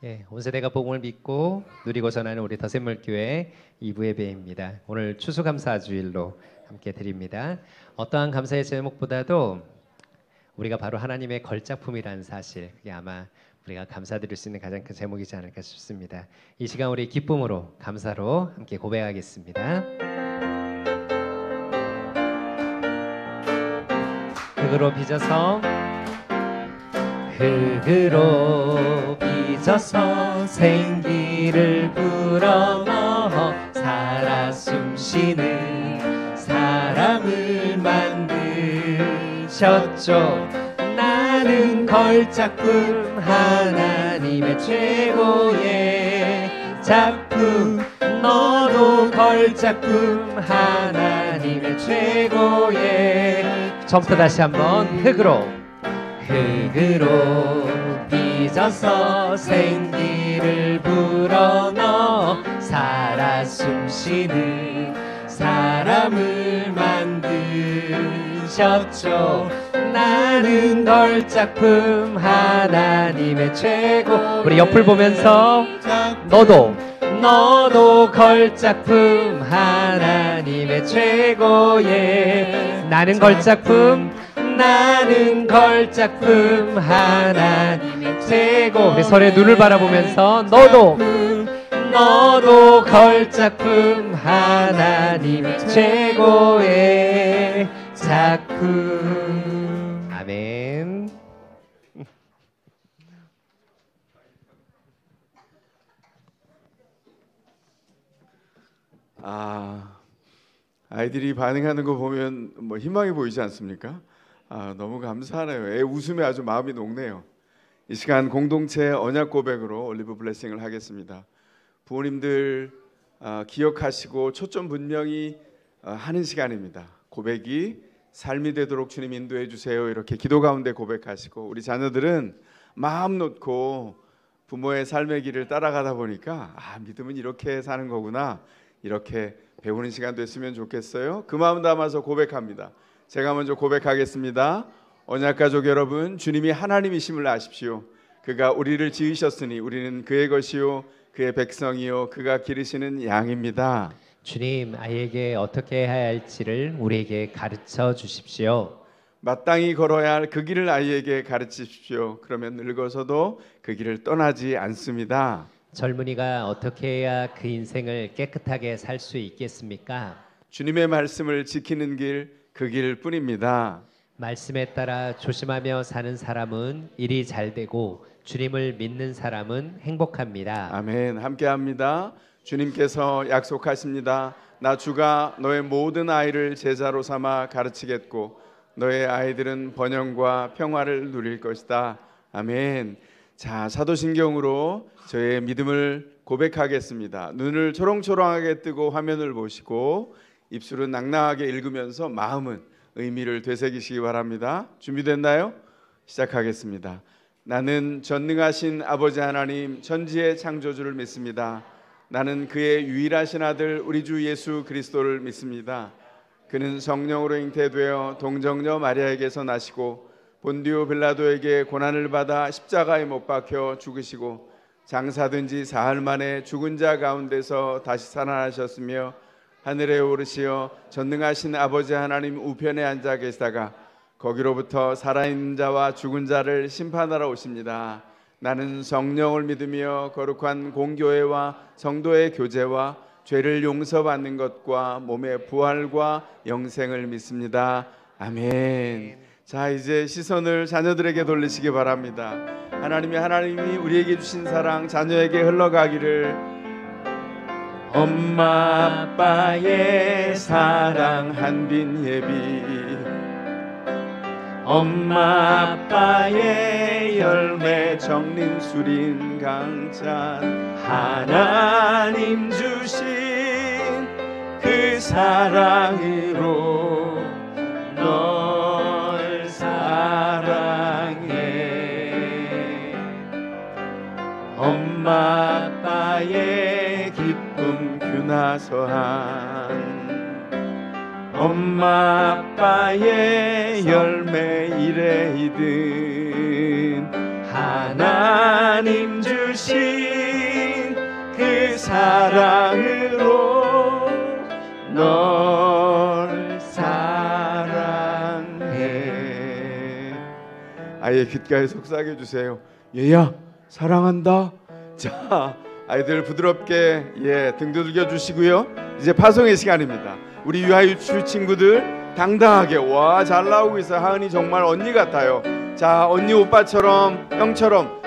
예, 온 세대가 복음을 믿고 누리고 전하는 우리 더샘물교회 2부 예배입니다. 오늘 추수감사주일로 함께 드립니다. 어떠한 감사의 제목보다도 우리가 바로 하나님의 걸작품이라는 사실, 그게 아마 우리가 감사드릴 수 있는 가장 큰 제목이지 않을까 싶습니다. 이 시간 우리 기쁨으로 감사로 함께 고백하겠습니다. 흙으로 빚어서 흙으로 빚어서 생기를 불어넣어 살아 숨쉬는 사람을 만드셨죠. 나는 걸작품, 하나님의 최고의 작품. 너도 걸작품, 하나님의 최고의. 처음부터 다시 한번. 흙으로 빚어서 생기를 불어넣어 살아 숨쉬는 사람을 만드셨죠. 나는 걸작품, 하나님의 최고. 우리 옆을 보면서 너도 걸작품, 하나님의 최고의. 나는 걸작품 하나님의 최고. 우리 서로의 눈을 바라보면서 너도 걸작품, 하나님의 최고의 작품. 아멘. 아이들이 반응하는 거 보면 희망이 보이지 않습니까? 너무 감사하네요. 애 웃음에 아주 마음이 녹네요. 이 시간 공동체 언약 고백으로 올리브 블레싱을 하겠습니다. 부모님들 기억하시고 초점 분명히 하는 시간입니다. 고백이 삶이 되도록 주님 인도해 주세요. 이렇게 기도 가운데 고백하시고, 우리 자녀들은 마음 놓고 부모의 삶의 길을 따라가다 보니까 믿음은 이렇게 사는 거구나, 이렇게 배우는 시간 됐으면 좋겠어요. 그 마음 담아서 고백합니다. 제가 먼저 고백하겠습니다. 언약가족 여러분, 주님이 하나님이심을 아십시오. 그가 우리를 지으셨으니 우리는 그의 것이요 그의 백성이요 그가 기르시는 양입니다. 주님, 아이에게 어떻게 해야 할지를 우리에게 가르쳐 주십시오. 마땅히 걸어야 할 그 길을 아이에게 가르치십시오. 그러면 늙어서도 그 길을 떠나지 않습니다. 젊은이가 어떻게 해야 그 인생을 깨끗하게 살 수 있겠습니까? 주님의 말씀을 지키는 길, 그 길뿐입니다. 말씀에 따라 조심하며 사는 사람은 일이 잘 되고 주님을 믿는 사람은 행복합니다. 아멘. 함께합니다. 주님께서 약속하십니다. 나 주가 너의 모든 아이를 제자로 삼아 가르치겠고 너의 아이들은 번영과 평화를 누릴 것이다. 아멘. 자, 사도신경으로 저의 믿음을 고백하겠습니다. 눈을 초롱초롱하게 뜨고 화면을 보시고 입술은 낭낭하게 읽으면서 마음은 의미를 되새기시기 바랍니다. 준비됐나요? 시작하겠습니다. 나는 전능하신 아버지 하나님 천지의 창조주를 믿습니다. 나는 그의 유일하신 아들 우리 주 예수 그리스도를 믿습니다. 그는 성령으로 잉태되어 동정녀 마리아에게서 나시고 본디오 빌라도에게 고난을 받아 십자가에 못 박혀 죽으시고 장사된 지 사흘 만에 죽은 자 가운데서 다시 살아나셨으며 하늘에 오르시어 전능하신 아버지 하나님 우편에 앉아 계시다가 거기로부터 살아있는 자와 죽은 자를 심판하러 오십니다. 나는 성령을 믿으며 거룩한 공교회와 성도의 교제와 죄를 용서받는 것과 몸의 부활과 영생을 믿습니다. 아멘. 자, 이제 시선을 자녀들에게 돌리시기 바랍니다. 하나님이 우리에게 주신 사랑 자녀에게 흘러가기를. 엄마 아빠의 사랑 한빈 예비, 엄마 아빠의 열매 정린 수린 강찬, 하나님 주신 그 사랑으로 널 사랑해. 엄마 아빠의 기쁨 규나서한, 엄마 아빠의 열매 이래 이든 하나님 주신 주신 그 사랑으로 널 사랑해. 아이의 귓가에 속삭여 주세요. 얘야 사랑한다. 자, 아이들 부드럽게 등 두들겨 주시고요. 이제 파송의 시간입니다. 우리 유아유출 친구들 당당하게 와 잘 나오고 있어요. 하은이 정말 언니 같아요. 자, 언니 오빠처럼 형처럼.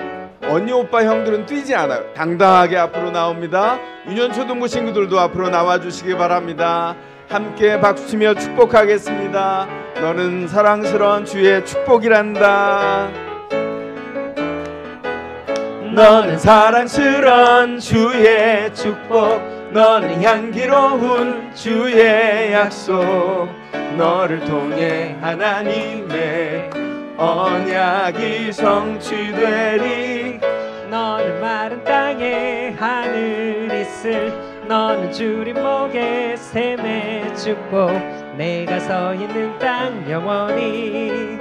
언니 오빠 형들은 뛰지 않아요. 당당하게 앞으로 나옵니다. 유년초등부 친구들도 앞으로 나와주시기 바랍니다. 함께 박수치며 축복하겠습니다. 너는 사랑스러운 주의 축복이란다. 너는 사랑스러운 주의 축복, 너는 향기로운 주의 약속, 너를 통해 하나님의 언약이 성취되리. 너는 마른 땅에 하늘 있을, 너는 주님 목에 샘의 축복, 내가 서 있는 땅 영원히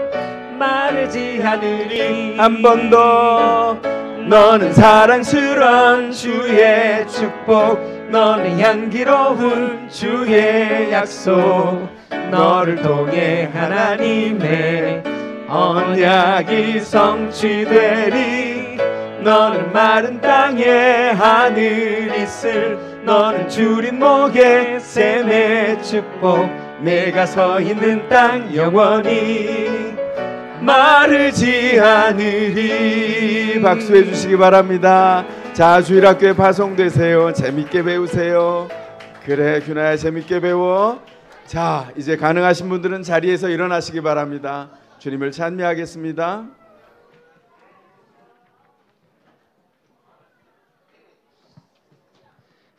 마르지 않으리. 한 번 더. 너는 사랑스러운 주의 축복, 너는 향기로운 주의 약속, 너를 통해 하나님의 언약이 성취되리. 너는 마른 땅에 하늘 있을, 너는 주린 목에 샘의 축복, 내가 서 있는 땅 영원히 마르지 않으리. 박수해 주시기 바랍니다. 자, 주일학교에 파송되세요. 재밌게 배우세요. 그래 규나야, 재밌게 배워. 자, 이제 가능하신 분들은 자리에서 일어나시기 바랍니다. 주님을 찬미하겠습니다.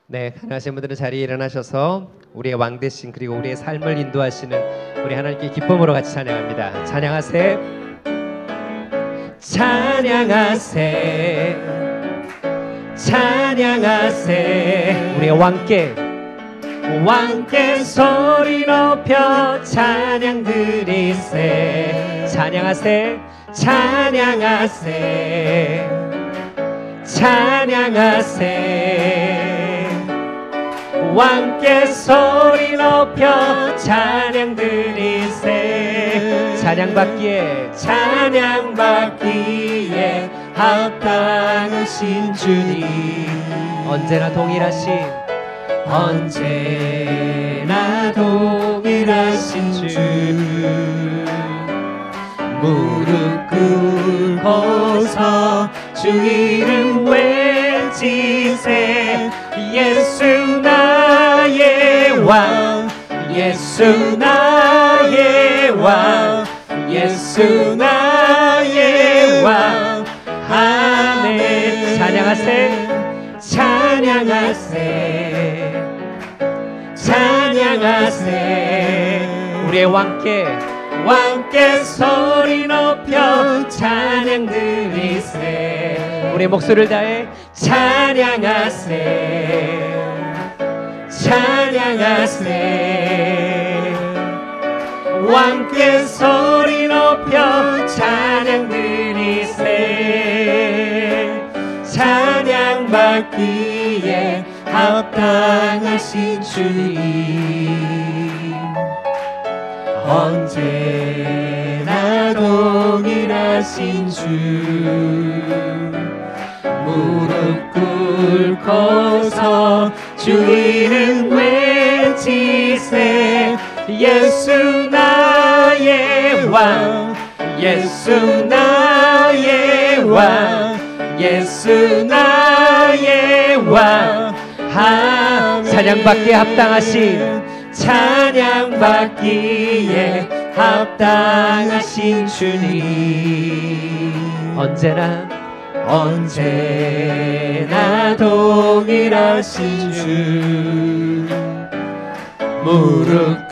네, 가능하신 분들은 자리에 일어나셔서 우리의 왕 대신 그리고 우리의 삶을 인도하시는 우리 하나님께 기쁨으로 같이 찬양합니다. 찬양하세, 찬양하세, 찬양하세. 우리의 왕께 소리 높여 찬양 드리세. 찬양하세, 찬양하세, 찬양하세. 왕께 소리 높여 찬양 드리세. 찬양받기에 합당하신 주님, 언제나 동일하신 주, 무릎 꿇고서 주 이름 외치세. 예수 나의 왕, 예수 나의 왕, 예수 나의 왕. 아멘. 찬양하세, 찬양하세, 찬양하세. 우리의 왕께 소리 높여 찬양 드리세. 우리의 목소리를 다해 찬양하세, 찬양하세. 왕께 소리 높여 찬양 드리세. 찬양받기에 합당하신 주님, 언제나 동일하신 주, 무릎 꿇고서 주 이름 외치세. 예수 나의 왕, 예수 나의 왕, 예수 나의 왕. 찬양받기에 합당하신, 찬양받기에 합당하신 주님, 언제나 동일하신 주, 무릎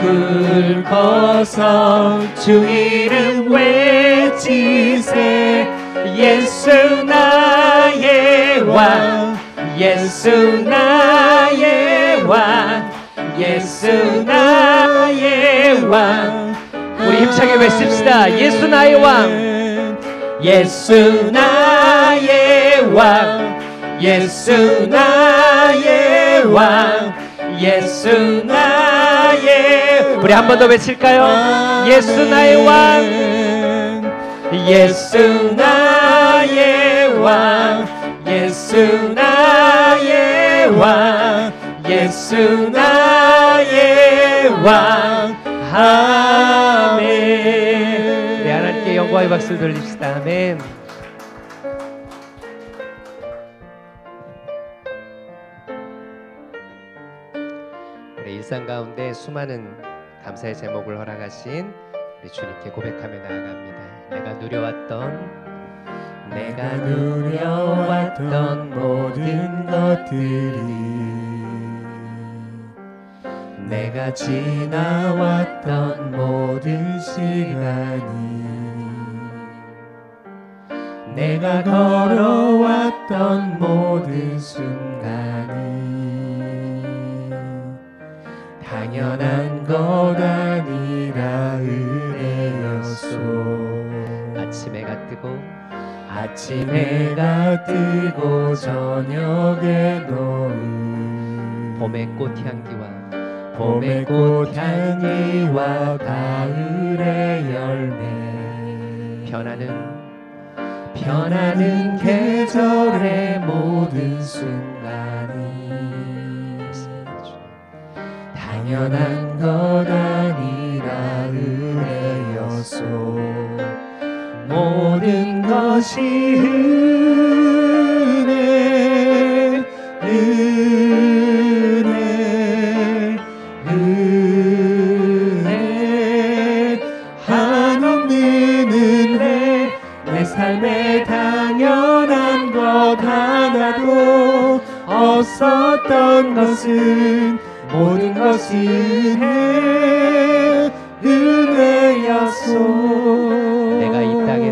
꿇고서 주 이름 외치세. 예수 나의 왕, 예수 나의 왕, 예수 나의 왕. 우리 힘차게 외칩시다. 예수 나의 왕, 예수 나의 왕, 예수 나의 왕, 예수 나의. 우리 한 번 더 외칠까요? 예수 나의 왕, 예수 나의 왕, 예수 나의 왕, 예수 나의 왕. 아멘. 네, 하나님께 영광의 박수 돌립시다. 아멘. 우리 일상 가운데 수많은 감사의 제목을 허락하신 우리 주님께 고백하며 나아갑니다. 내가 누려왔던 모든 것들이, 내가 지나왔던 모든 시간이, 내가 걸어왔던 모든 순간이 당연한 것 아니라 은혜였소. 아침 해가 뜨고 저녁에 놓은 봄의 꽃향기와 가을의 열매, 변하는 계절의 모든 순간이 당연한 것 아니라 은혜였소. 모든 것이 은혜, 은혜, 은혜, 한없는 은혜. 내 삶에 당연한 것 하나도 없었던 것은 모든 것이 은혜, 은혜였소. 내가 이 땅에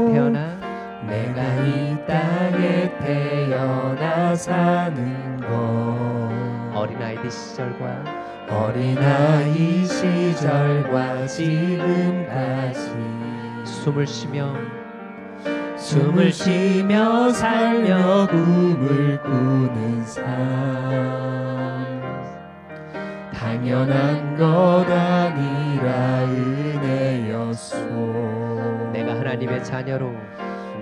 태어나 사는 것, 어린아이 시절과 지금까지 숨을 쉬며 살며 꿈을 꾸는 삶, 당연한 것 아니라 은혜였소.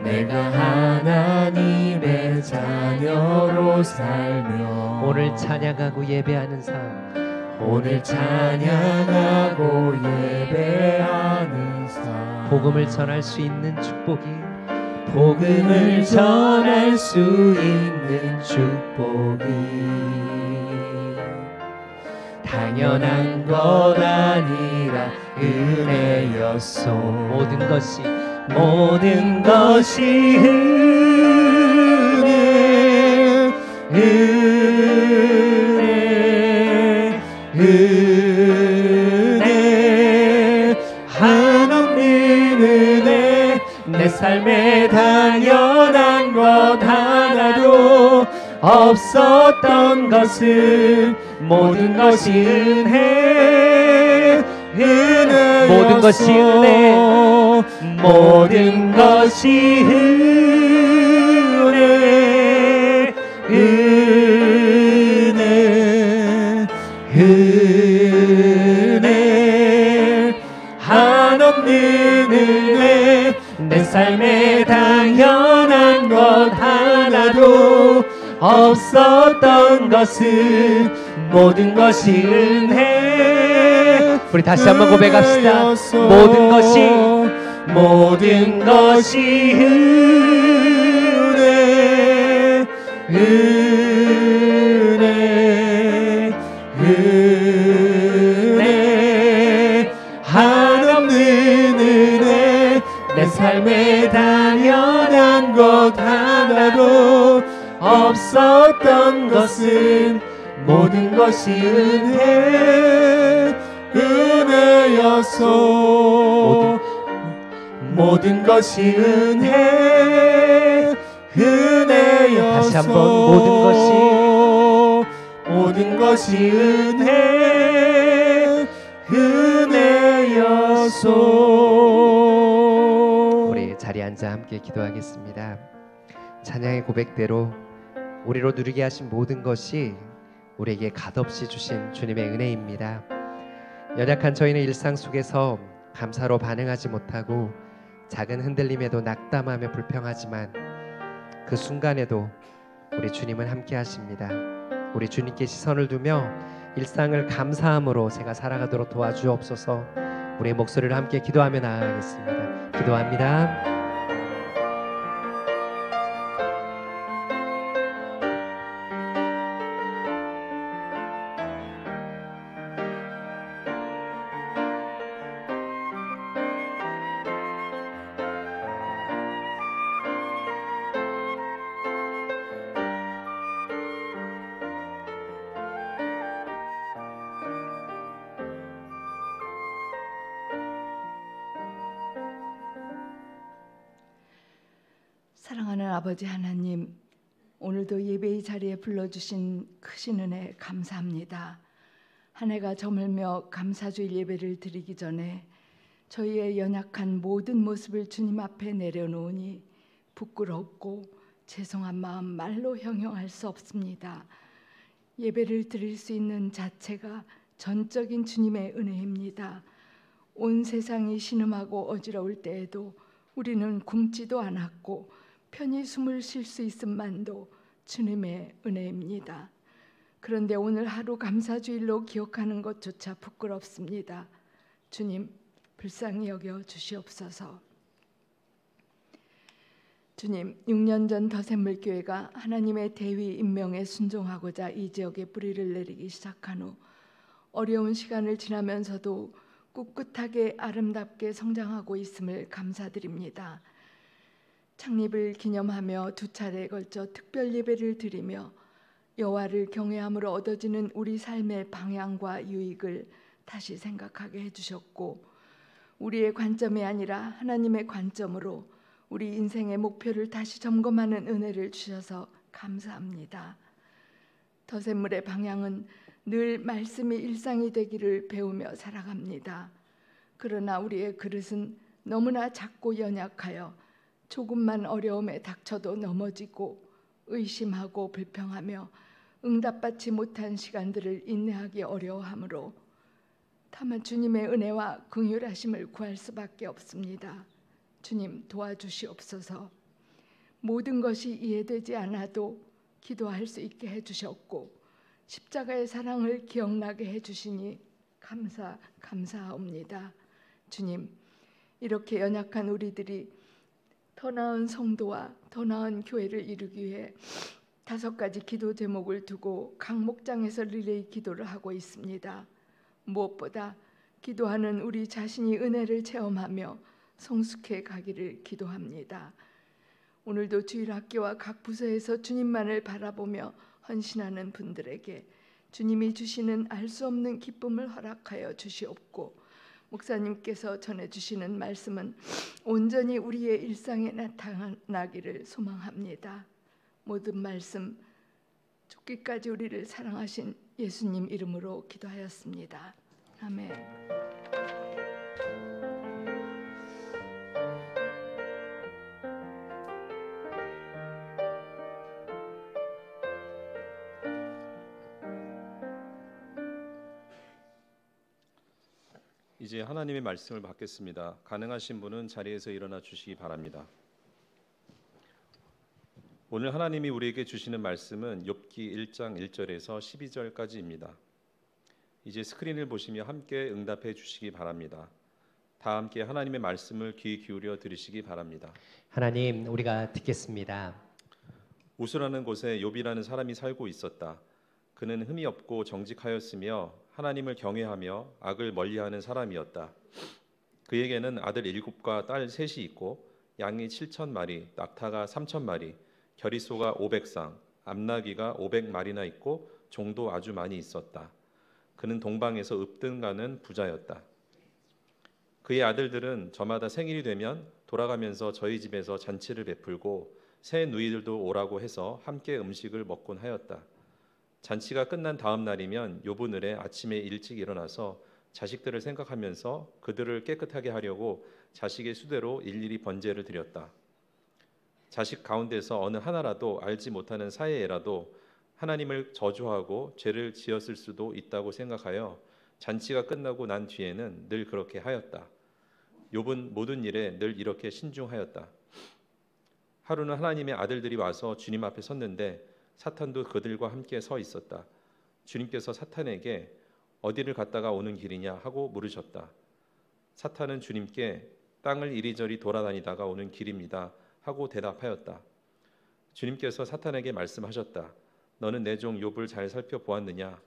내가 하나님의 자녀로 살며 오늘 찬양하고 예배하는 삶, 복음을 전할 수 있는 축복이, 당연한 것 아니라 은혜였소. 모든 것이 은혜, 은혜, 은혜, 한없는 은혜. 내 삶에 당연한 것 하나도 없었던 것은 모든 것이 은혜, 은혜였소. 모든 것이 은혜, 모든 것이 은혜, 은혜, 은혜, 한없는 은혜. 내 삶에 당연한 것 하나도 없었던 것은 모든 것이 은혜. 우리 다시 한번 고백합시다. 모든 것이 은혜, 은혜, 은혜, 한없는 은혜. 내 삶에 당연한 것 하나도 없었던 것은 모든 것이 은혜, 은혜였소. 모든 것이 은혜, 은혜였소. 다시 한번 모든 것이 은혜, 은혜였소. 우리 자리에 앉아 함께 기도하겠습니다. 찬양의 고백대로 우리로 누리게 하신 모든 것이 우리에게 값없이 주신 주님의 은혜입니다. 연약한 저희는 일상 속에서 감사로 반응하지 못하고 작은 흔들림에도 낙담하며 불평하지만 그 순간에도 우리 주님은 함께 하십니다. 우리 주님께 시선을 두며 일상을 감사함으로 제가 살아가도록 도와주옵소서. 우리의 목소리를 함께 기도하며 나아가겠습니다. 기도합니다. 사랑하는 아버지 하나님, 오늘도 예배의 자리에 불러주신 크신 은혜 감사합니다. 한 해가 저물며 감사주일 예배를 드리기 전에 저희의 연약한 모든 모습을 주님 앞에 내려놓으니 부끄럽고 죄송한 마음 말로 형용할 수 없습니다. 예배를 드릴 수 있는 자체가 전적인 주님의 은혜입니다. 온 세상이 신음하고 어지러울 때에도 우리는 굶지도 않았고 편히 숨을 쉴 수 있음만도 주님의 은혜입니다. 그런데 오늘 하루 감사주일로 기억하는 것조차 부끄럽습니다. 주님, 불쌍히 여겨 주시옵소서. 주님, 6년 전 더샘물교회가 하나님의 대위 임명에 순종하고자 이 지역에 뿌리를 내리기 시작한 후 어려운 시간을 지나면서도 꿋꿋하게 아름답게 성장하고 있음을 감사드립니다. 창립을 기념하며 2차례에 걸쳐 특별 예배를 드리며 여호와를 경외함으로 얻어지는 우리 삶의 방향과 유익을 다시 생각하게 해주셨고, 우리의 관점이 아니라 하나님의 관점으로 우리 인생의 목표를 다시 점검하는 은혜를 주셔서 감사합니다. 더샘물의 방향은 늘 말씀이 일상이 되기를 배우며 살아갑니다. 그러나 우리의 그릇은 너무나 작고 연약하여 조금만 어려움에 닥쳐도 넘어지고 의심하고 불평하며 응답받지 못한 시간들을 인내하기 어려워하므로 다만 주님의 은혜와 긍휼하심을 구할 수밖에 없습니다. 주님, 도와주시옵소서. 모든 것이 이해되지 않아도 기도할 수 있게 해주셨고 십자가의 사랑을 기억나게 해주시니 감사하옵니다. 주님, 이렇게 연약한 우리들이 더 나은 성도와 더 나은 교회를 이루기 위해 5가지 기도 제목을 두고 각 목장에서 리레이 기도를 하고 있습니다. 무엇보다 기도하는 우리 자신이 은혜를 체험하며 성숙해 가기를 기도합니다. 오늘도 주일학교와 각 부서에서 주님만을 바라보며 헌신하는 분들에게 주님이 주시는 알 수 없는 기쁨을 허락하여 주시옵고, 목사님께서 전해주시는 말씀은 온전히 우리의 일상에 나타나기를 소망합니다. 모든 말씀 죽기까지 우리를 사랑하신 예수님 이름으로 기도하였습니다. 아멘. 이제 하나님의 말씀을 받겠습니다. 가능하신 분은 자리에서 일어나 주시기 바랍니다. 오늘 하나님이 우리에게 주시는 말씀은 욥기 1장 1절에서 12절까지입니다. 이제 스크린을 보시며 함께 응답해 주시기 바랍니다. 다 함께 하나님의 말씀을 귀 기울여 들으시기 바랍니다. 하나님, 우리가 듣겠습니다. 우스라는 곳에 욥이라는 사람이 살고 있었다. 그는 흠이 없고 정직하였으며 하나님을 경외하며 악을 멀리하는 사람이었다. 그에게는 아들 7과 딸 3이 있고 양이 7,000마리, 낙타가 3,000마리, 겨리소가 500쌍, 암나귀가 500마리나 있고 종도 아주 많이 있었다. 그는 동방에서 읍등가는 부자였다. 그의 아들들은 저마다 생일이 되면 돌아가면서 저희 집에서 잔치를 베풀고 새 누이들도 오라고 해서 함께 음식을 먹곤 하였다. 잔치가 끝난 다음 날이면 욥은 아침에 일찍 일어나서 자식들을 생각하면서 그들을 깨끗하게 하려고 자식의 수대로 일일이 번제를 드렸다. 자식 가운데서 어느 하나라도 알지 못하는 사이에라도 하나님을 저주하고 죄를 지었을 수도 있다고 생각하여 잔치가 끝나고 난 뒤에는 늘 그렇게 하였다. 욥은 모든 일에 늘 이렇게 신중하였다. 하루는 하나님의 아들들이 와서 주님 앞에 섰는데 사탄도 그들과 함께 서 있었다. 주님께서 사탄에게 어디를 갔다가 오는 길이냐 하고 물으셨다. 사탄은 주님께 땅을 이리저리 돌아다니다가 오는 길입니다 하고 대답하였다. 주님께서 사탄에게 말씀하셨다. 너는 내 종 욥을 잘 살펴보았느냐?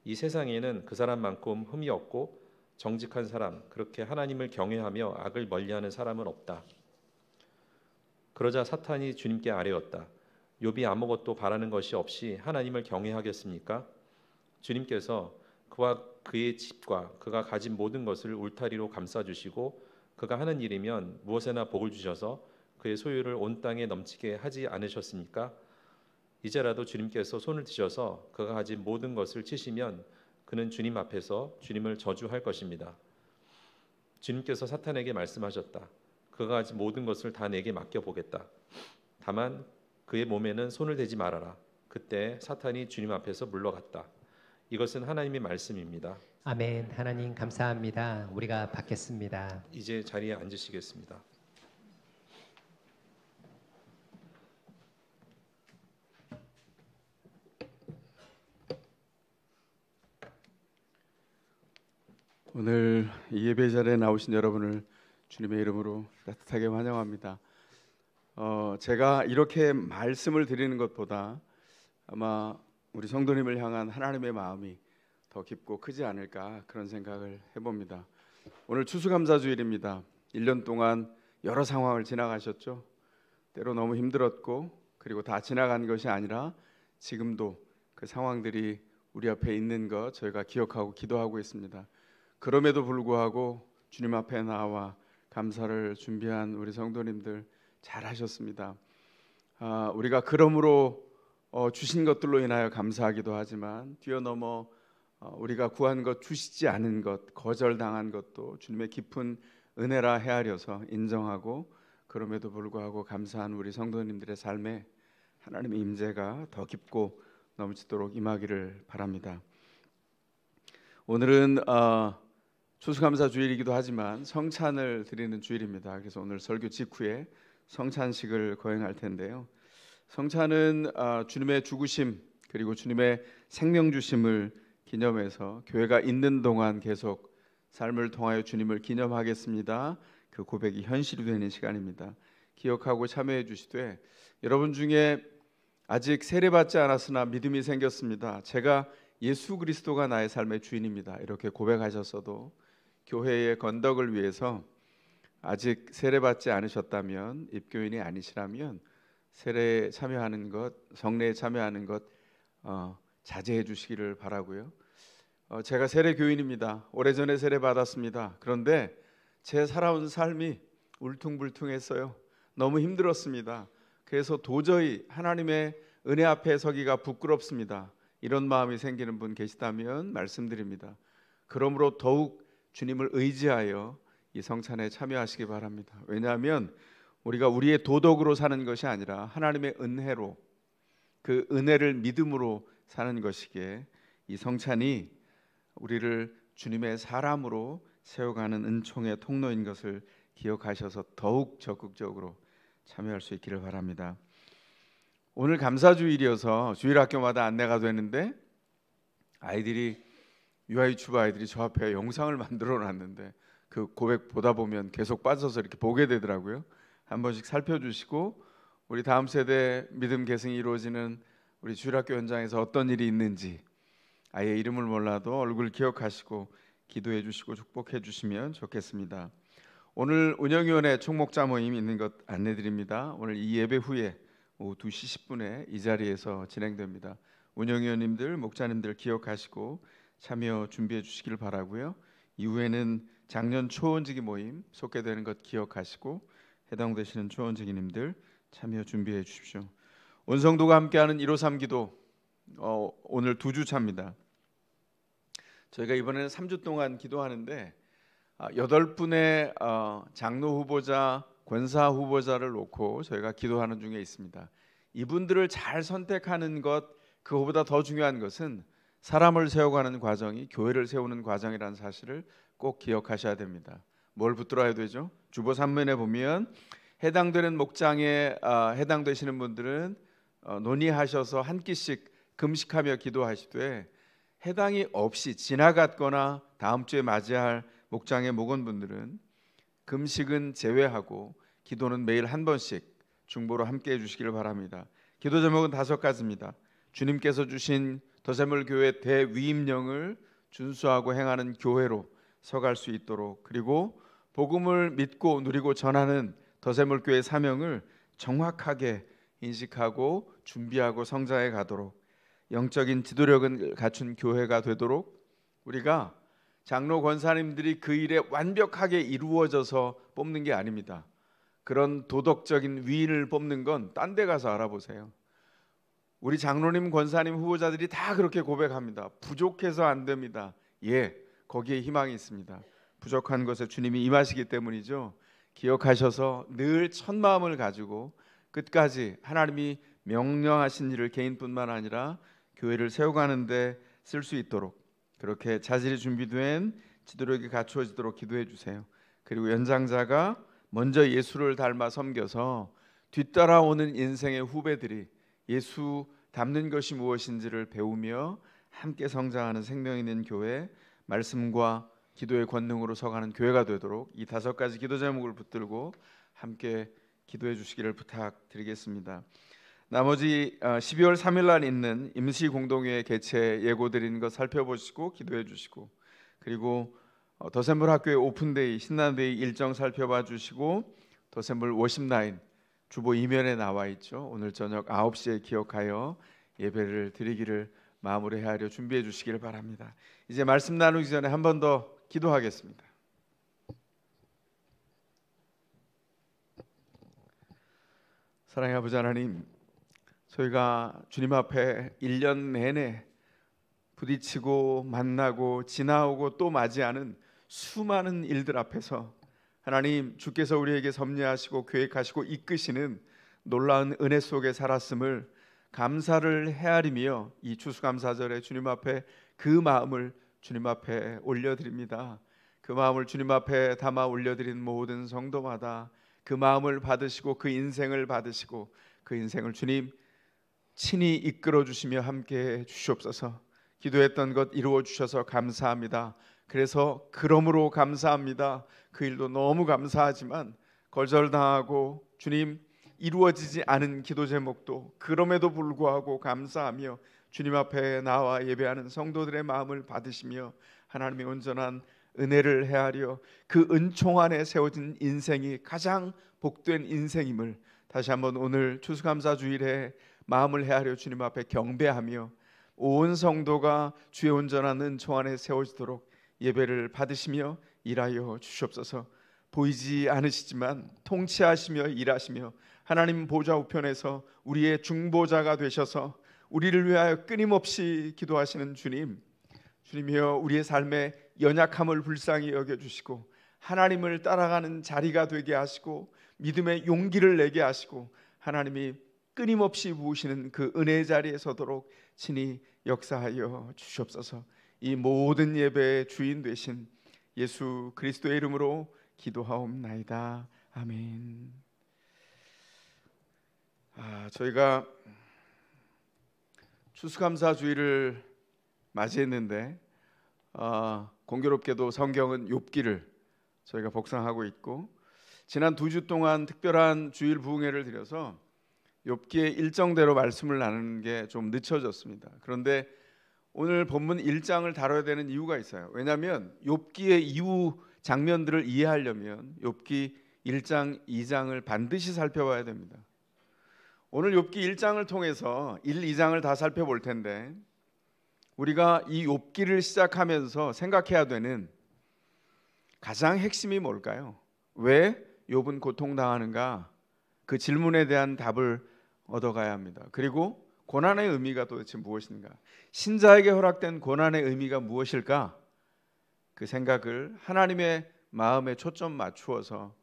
이 세상에는 그 사람만큼 흠이 없고 정직한 사람, 그렇게 하나님을 경외하며 악을 멀리하는 사람은 없다. 그러자 사탄이 주님께 아뢰었다. 욥이 아무것도 바라는 것이 없이 하나님을 경외하겠습니까? 주님께서 그와 그의 집과 그가 가진 모든 것을 울타리로 감싸주시고 그가 하는 일이면 무엇에나 복을 주셔서 그의 소유를 온 땅에 넘치게 하지 않으셨습니까? 이제라도 주님께서 손을 드셔서 그가 가진 모든 것을 치시면 그는 주님 앞에서 주님을 저주할 것입니다. 주님께서 사탄에게 말씀하셨다. 그가 가진 모든 것을 다 내게 맡겨보겠다. 다만 그의 몸에는 손을 대지 말아라. 그때 사탄이 주님 앞에서 물러갔다. 이것은 하나님의 말씀입니다. 아멘. 하나님 감사합니다. 우리가 받겠습니다. 이제 자리에 앉으시겠습니다. 오늘 이 예배 자리에 나오신 여러분을 주님의 이름으로 따뜻하게 환영합니다. 제가 이렇게 말씀을 드리는 것보다 아마 우리 성도님을 향한 하나님의 마음이 더 깊고 크지 않을까 그런 생각을 해봅니다. 오늘 추수감사주일입니다. 1년 동안 여러 상황을 지나가셨죠. 때로 너무 힘들었고 그리고 다 지나간 것이 아니라 지금도 그 상황들이 우리 앞에 있는 것 저희가 기억하고 기도하고 있습니다. 그럼에도 불구하고 주님 앞에 나와 감사를 준비한 우리 성도님들 잘하셨습니다. 우리가 그러므로 주신 것들로 인하여 감사하기도 하지만 뛰어넘어 우리가 구한 것, 주시지 않은 것, 거절당한 것도 주님의 깊은 은혜라 헤아려서 인정하고 그럼에도 불구하고 감사한 우리 성도님들의 삶에 하나님의 임재가 더 깊고 넘치도록 임하기를 바랍니다. 오늘은 추수감사 주일이기도 하지만 성찬을 드리는 주일입니다. 그래서 오늘 설교 직후에 성찬식을 거행할 텐데요. 성찬은 주님의 죽으심 그리고 주님의 생명 주심을 기념해서 교회가 있는 동안 계속 삶을 통하여 주님을 기념하겠습니다. 그 고백이 현실이 되는 시간입니다. 기억하고 참여해 주시되 여러분 중에 아직 세례받지 않았으나 믿음이 생겼습니다. 제가 예수 그리스도가 나의 삶의 주인입니다. 이렇게 고백하셨어도 교회의 건덕을 위해서 아직 세례받지 않으셨다면 입교인이 아니시라면 세례에 참여하는 것, 성례에 참여하는 것 자제해 주시기를 바라고요. 제가 세례 교인입니다. 오래전에 세례 받았습니다. 그런데 제 살아온 삶이 울퉁불퉁했어요. 너무 힘들었습니다. 그래서 도저히 하나님의 은혜 앞에 서기가 부끄럽습니다. 이런 마음이 생기는 분 계시다면 말씀드립니다. 그러므로 더욱 주님을 의지하여 이 성찬에 참여하시기 바랍니다. 왜냐하면 우리가 우리의 도덕으로 사는 것이 아니라 하나님의 은혜로 그 은혜를 믿음으로 사는 것이기에 이 성찬이 우리를 주님의 사람으로 세워가는 은총의 통로인 것을 기억하셔서 더욱 적극적으로 참여할 수 있기를 바랍니다. 오늘 감사주일이어서 주일학교마다 안내가 되는데 아이들이 유아유치부 아이들이 저 앞에 영상을 만들어 놨는데 그 고백 보다 보면 계속 빠져서 이렇게 보게 되더라고요. 한 번씩 살펴주시고 우리 다음 세대 믿음 계승이 이루어지는 우리 주일학교 현장에서 어떤 일이 있는지 아이의 이름을 몰라도 얼굴 기억하시고 기도해 주시고 축복해 주시면 좋겠습니다. 오늘 운영위원회 총목자 모임 있는 것 안내드립니다. 오늘 이 예배 후에 오후 2시 10분에 이 자리에서 진행됩니다. 운영위원님들, 목자님들 기억하시고 참여 준비해 주시길 바라고요. 이후에는 작년 초원지기 모임 속개되는 것 기억하시고 해당되시는 초원지기님들 참여 준비해 주십시오. 온 성도가 함께하는 153 기도 오늘 2주 차입니다. 저희가 이번에는 3주 동안 기도하는데 8분의 장로 후보자 권사 후보자를 놓고 저희가 기도하는 중에 있습니다. 이분들을 잘 선택하는 것, 그거보다 더 중요한 것은 사람을 세워가는 과정이 교회를 세우는 과정이라는 사실을 꼭 기억하셔야 됩니다. 뭘 붙들어야 되죠? 주보 3면에 보면 해당되는 목장에 해당되시는 분들은 논의하셔서 한 끼씩 금식하며 기도하시되, 해당이 없이 지나갔거나 다음 주에 맞이할 목장의 목원분들은 금식은 제외하고 기도는 매일 한 번씩 중보로 함께 해주시기를 바랍니다. 기도 제목은 5가지입니다. 주님께서 주신 더샘물교회 대위임령을 준수하고 행하는 교회로 서갈 수 있도록, 그리고 복음을 믿고 누리고 전하는 더샘물교회 사명을 정확하게 인식하고 준비하고 성장해 가도록, 영적인 지도력을 갖춘 교회가 되도록, 우리가 장로 권사님들이 그 일에 완벽하게 이루어져서 뽑는 게 아닙니다. 그런 도덕적인 위인을 뽑는 건 딴 데 가서 알아보세요. 우리 장로님 권사님 후보자들이 다 그렇게 고백합니다. 부족해서 안 됩니다. 예, 거기에 희망이 있습니다. 부족한 것에 주님이 임하시기 때문이죠. 기억하셔서 늘 첫마음을 가지고 끝까지 하나님이 명령하신 일을 개인뿐만 아니라 교회를 세워가는 데 쓸 수 있도록, 그렇게 자질이 준비된 지도력이 갖추어지도록 기도해 주세요. 그리고 연장자가 먼저 예수를 닮아 섬겨서 뒤따라오는 인생의 후배들이 예수 닮는 것이 무엇인지를 배우며 함께 성장하는 생명 있는 교회, 말씀과 기도의 권능으로 서가는 교회가 되도록 이 5가지 기도 제목을 붙들고 함께 기도해 주시기를 부탁드리겠습니다. 나머지 12월 3일 날 있는 임시 공동회의 개최 예고드리는 것 살펴보시고 기도해 주시고, 그리고 더샘물 학교의 오픈데이 신난데이 일정 살펴봐 주시고, 더샘물 워십나인 주보 2면에 나와 있죠. 오늘 저녁 9시에 기억하여 예배를 드리기를 마무리 헤아려 준비해 주시기를 바랍니다. 이제 말씀 나누기 전에 한 번 더 기도하겠습니다. 사랑의 아버지 하나님, 저희가 주님 앞에 1년 내내 부딪히고 만나고 지나오고 또 맞이하는 수많은 일들 앞에서 하나님, 주께서 우리에게 섭리하시고 계획하시고 이끄시는 놀라운 은혜 속에 살았음을 감사를 헤아리며 이 추수감사절에 주님 앞에 그 마음을 주님 앞에 올려드립니다. 그 마음을 주님 앞에 담아 올려드린 모든 성도마다 그 마음을 받으시고 그 인생을 받으시고 그 인생을 주님 친히 이끌어 주시며 함께 주시옵소서. 기도했던 것 이루어 주셔서 감사합니다. 그래서 그러므로 감사합니다. 그 일도 너무 감사하지만 거절당하고 주님 이루어지지 않은 기도 제목도 그럼에도 불구하고 감사하며 주님 앞에 나와 예배하는 성도들의 마음을 받으시며 하나님의 온전한 은혜를 헤아려 그 은총 안에 세워진 인생이 가장 복된 인생임을 다시 한번 오늘 추수감사주일에 마음을 헤아려 주님 앞에 경배하며 온 성도가 주의 온전한 은총 안에 세워지도록 예배를 받으시며 일하여 주시옵소서. 보이지 않으시지만 통치하시며 일하시며 하나님 보좌 우편에서 우리의 중보자가 되셔서 우리를 위하여 끊임없이 기도하시는 주님, 주님이여 우리의 삶의 연약함을 불쌍히 여겨주시고 하나님을 따라가는 자리가 되게 하시고 믿음의 용기를 내게 하시고 하나님이 끊임없이 부으시는 그 은혜의 자리에 서도록 친히 역사하여 주시옵소서. 이 모든 예배의 주인 되신 예수 그리스도의 이름으로 기도하옵나이다. 아멘. 저희가 추수감사주일을 맞이했는데 공교롭게도 성경은 욥기를 저희가 복상하고 있고, 지난 2주 동안 특별한 주일 부흥회를 드려서 욥기의 일정대로 말씀을 나누는 게 좀 늦춰졌습니다. 그런데 오늘 본문 1장을 다뤄야 되는 이유가 있어요. 왜냐하면 욥기의 이후 장면들을 이해하려면 욥기 1장, 2장을 반드시 살펴봐야 됩니다. 오늘 욥기 1장을 통해서 1, 2장을 다 살펴볼 텐데 우리가 이 욥기를 시작하면서 생각해야 되는 가장 핵심이 뭘까요? 왜 욥은 고통당하는가? 그 질문에 대한 답을 얻어가야 합니다. 그리고 고난의 의미가 도대체 무엇인가? 신자에게 허락된 고난의 의미가 무엇일까? 그 생각을 하나님의 마음에 초점 맞추어서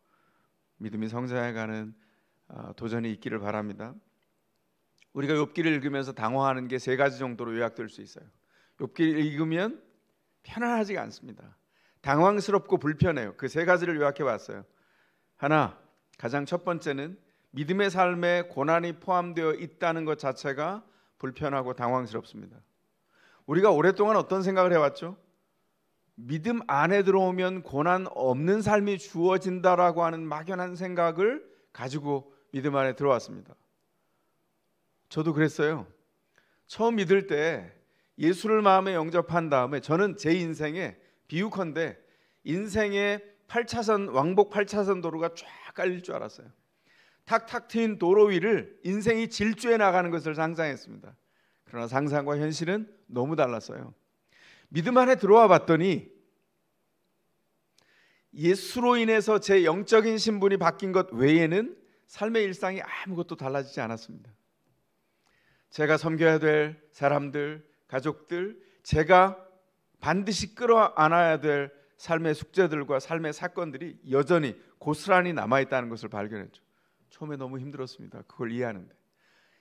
믿음이 성장해가는 도전이 있기를 바랍니다. 우리가 욥기를 읽으면서 당황하는 게 세 가지 정도로 요약될 수 있어요. 욥기를 읽으면 편안하지가 않습니다. 당황스럽고 불편해요. 그 세 가지를 요약해 봤어요. 하나, 가장 첫 번째는 믿음의 삶에 고난이 포함되어 있다는 것 자체가 불편하고 당황스럽습니다. 우리가 오랫동안 어떤 생각을 해왔죠? 믿음 안에 들어오면 고난 없는 삶이 주어진다라고 하는 막연한 생각을 가지고 믿음 안에 들어왔습니다. 저도 그랬어요. 처음 믿을 때 예수를 마음에 영접한 다음에 저는 제 인생에 비유컨대 인생의 8차선 왕복 8차선 도로가 쫙 깔릴 줄 알았어요. 탁탁 트인 도로 위를 인생이 질주해 나가는 것을 상상했습니다. 그러나 상상과 현실은 너무 달랐어요. 믿음 안에 들어와 봤더니 예수로 인해서 제 영적인 신분이 바뀐 것 외에는 삶의 일상이 아무것도 달라지지 않았습니다. 제가 섬겨야 될 사람들, 가족들, 제가 반드시 끌어안아야 될 삶의 숙제들과 삶의 사건들이 여전히 고스란히 남아있다는 것을 발견했죠. 처음에 너무 힘들었습니다. 그걸 이해하는데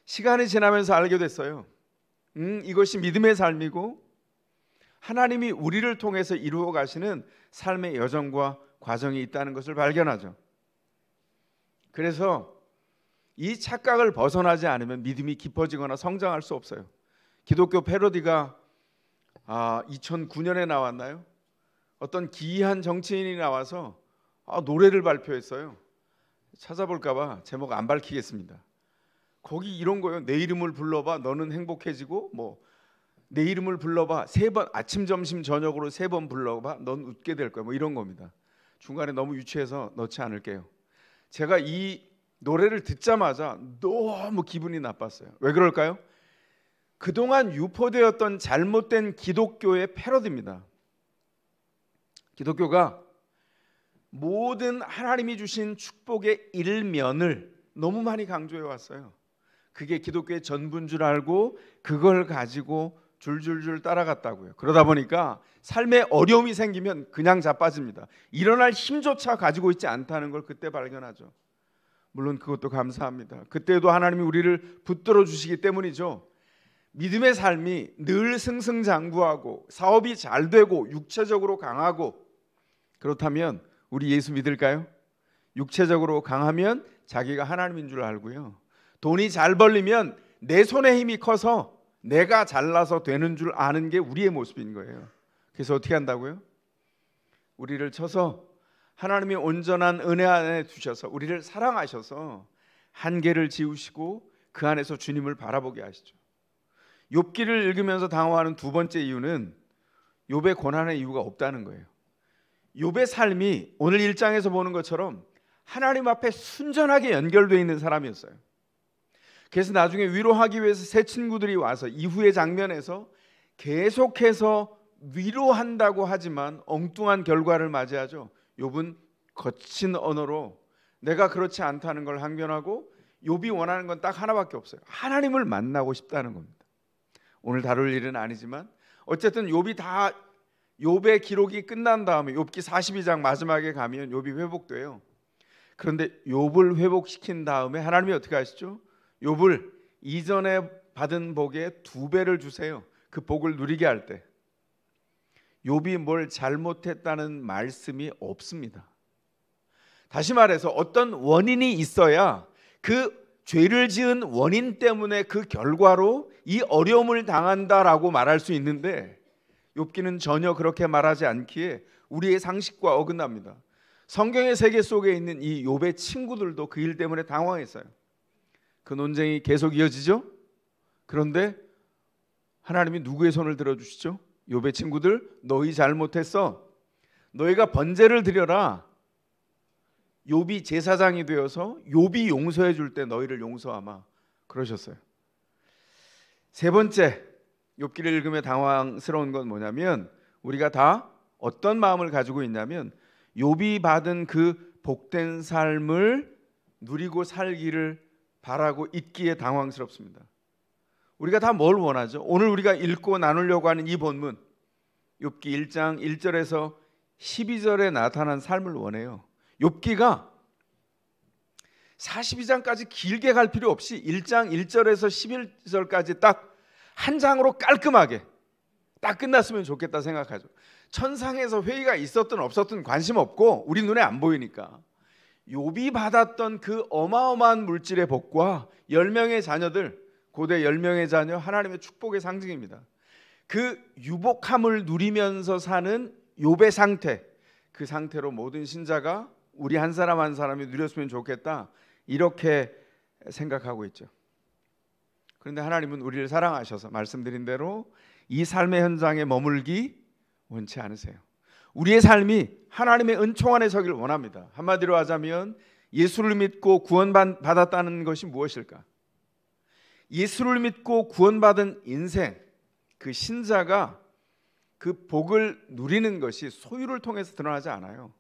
시간이 지나면서 알게 됐어요. 이것이 믿음의 삶이고 하나님이 우리를 통해서 이루어 가시는 삶의 여정과 과정이 있다는 것을 발견하죠. 그래서 이 착각을 벗어나지 않으면 믿음이 깊어지거나 성장할 수 없어요. 기독교 패러디가 2009년에 나왔나요? 어떤 기이한 정치인이 나와서 노래를 발표했어요. 찾아볼까 봐 제목 안 밝히겠습니다. 거기 이런 거예요. 내 이름을 불러봐 너는 행복해지고, 내 이름을 불러봐 3번 아침 점심 저녁으로 3번 불러봐 넌 웃게 될 거야, 이런 겁니다. 중간에 너무 유치해서 넣지 않을게요. 제가 이 노래를 듣자마자 너무 기분이 나빴어요. 왜 그럴까요? 그동안 유포되었던 잘못된 기독교의 패러디입니다. 기독교가 모든 하나님이 주신 축복의 일면을 너무 많이 강조해 왔어요. 그게 기독교의 전부인 줄 알고 그걸 가지고 줄줄줄 따라갔다고요. 그러다 보니까 삶에 어려움이 생기면 그냥 자빠집니다. 일어날 힘조차 가지고 있지 않다는 걸 그때 발견하죠. 물론 그것도 감사합니다. 그때도 하나님이 우리를 붙들어 주시기 때문이죠. 믿음의 삶이 늘 승승장구하고 사업이 잘 되고 육체적으로 강하고 그렇다면 우리 예수 믿을까요? 육체적으로 강하면 자기가 하나님인 줄 알고요. 돈이 잘 벌리면 내 손에 힘이 커서 내가 잘나서 되는 줄 아는 게 우리의 모습인 거예요. 그래서 어떻게 한다고요? 우리를 쳐서 하나님이 온전한 은혜 안에 두셔서 우리를 사랑하셔서 한계를 지우시고 그 안에서 주님을 바라보게 하시죠. 욥기를 읽으면서 당황하는 두 번째 이유는 욥의 고난의 이유가 없다는 거예요. 욥의 삶이 오늘 1장에서 보는 것처럼 하나님 앞에 순전하게 연결되어 있는 사람이었어요. 그래서 나중에 위로하기 위해서 새 친구들이 와서 이후의 장면에서 계속해서 위로한다고 하지만 엉뚱한 결과를 맞이하죠. 욥은 거친 언어로 내가 그렇지 않다는 걸 항변하고 욥이 원하는 건 딱 하나밖에 없어요. 하나님을 만나고 싶다는 겁니다. 오늘 다룰 일은 아니지만 어쨌든 욥의 기록이 끝난 다음에 욥기 42장 마지막에 가면 욥이 회복돼요. 그런데 욥을 회복시킨 다음에 하나님이 어떻게 하시죠? 욥을 이전에 받은 복의 2배를 주세요. 그 복을 누리게 할 때 욥이 뭘 잘못했다는 말씀이 없습니다. 다시 말해서 어떤 원인이 있어야 그 죄를 지은 원인 때문에 그 결과로 이 어려움을 당한다라고 말할 수 있는데 욥기는 전혀 그렇게 말하지 않기에 우리의 상식과 어긋납니다. 성경의 세계 속에 있는 이 욥의 친구들도 그 일 때문에 당황했어요. 그 논쟁이 계속 이어지죠. 그런데 하나님이 누구의 손을 들어주시죠? 욥의 친구들, 너희 잘못했어. 너희가 번제를 드려라. 욥이 제사장이 되어서 욥이 용서해 줄 때 너희를 용서하마 그러셨어요. 세 번째 욥기를 읽으며 당황스러운 건 뭐냐면 우리가 다 어떤 마음을 가지고 있냐면 욥이 받은 그 복된 삶을 누리고 살기를 바라고 있기에 당황스럽습니다. 우리가 다 뭘 원하죠? 오늘 우리가 읽고 나누려고 하는 이 본문 욥기 1장 1절에서 12절에 나타난 삶을 원해요. 욥기가 42장까지 길게 갈 필요 없이 1장 1절에서 11절까지 딱 한 장으로 깔끔하게 딱 끝났으면 좋겠다 생각하죠. 천상에서 회의가 있었든 없었든 관심 없고 우리 눈에 안 보이니까 욥이 받았던 그 어마어마한 물질의 복과 10명의 자녀들, 고대 10명의 자녀, 하나님의 축복의 상징입니다. 그 유복함을 누리면서 사는 욥의 상태, 그 상태로 모든 신자가 우리 한 사람 한 사람이 누렸으면 좋겠다 이렇게 생각하고 있죠. 그런데 하나님은 우리를 사랑하셔서 말씀드린 대로 이 삶의 현장에 머물기 원치 않으세요. 우리의 삶이 하나님의 은총 안에 서기를 원합니다. 한마디로 하자면 예수를 믿고 구원받았다는 것이 무엇일까? 예수를 믿고 구원받은 인생, 그 신자가 그 복을 누리는 것이 소유를 통해서 드러나지 않아요.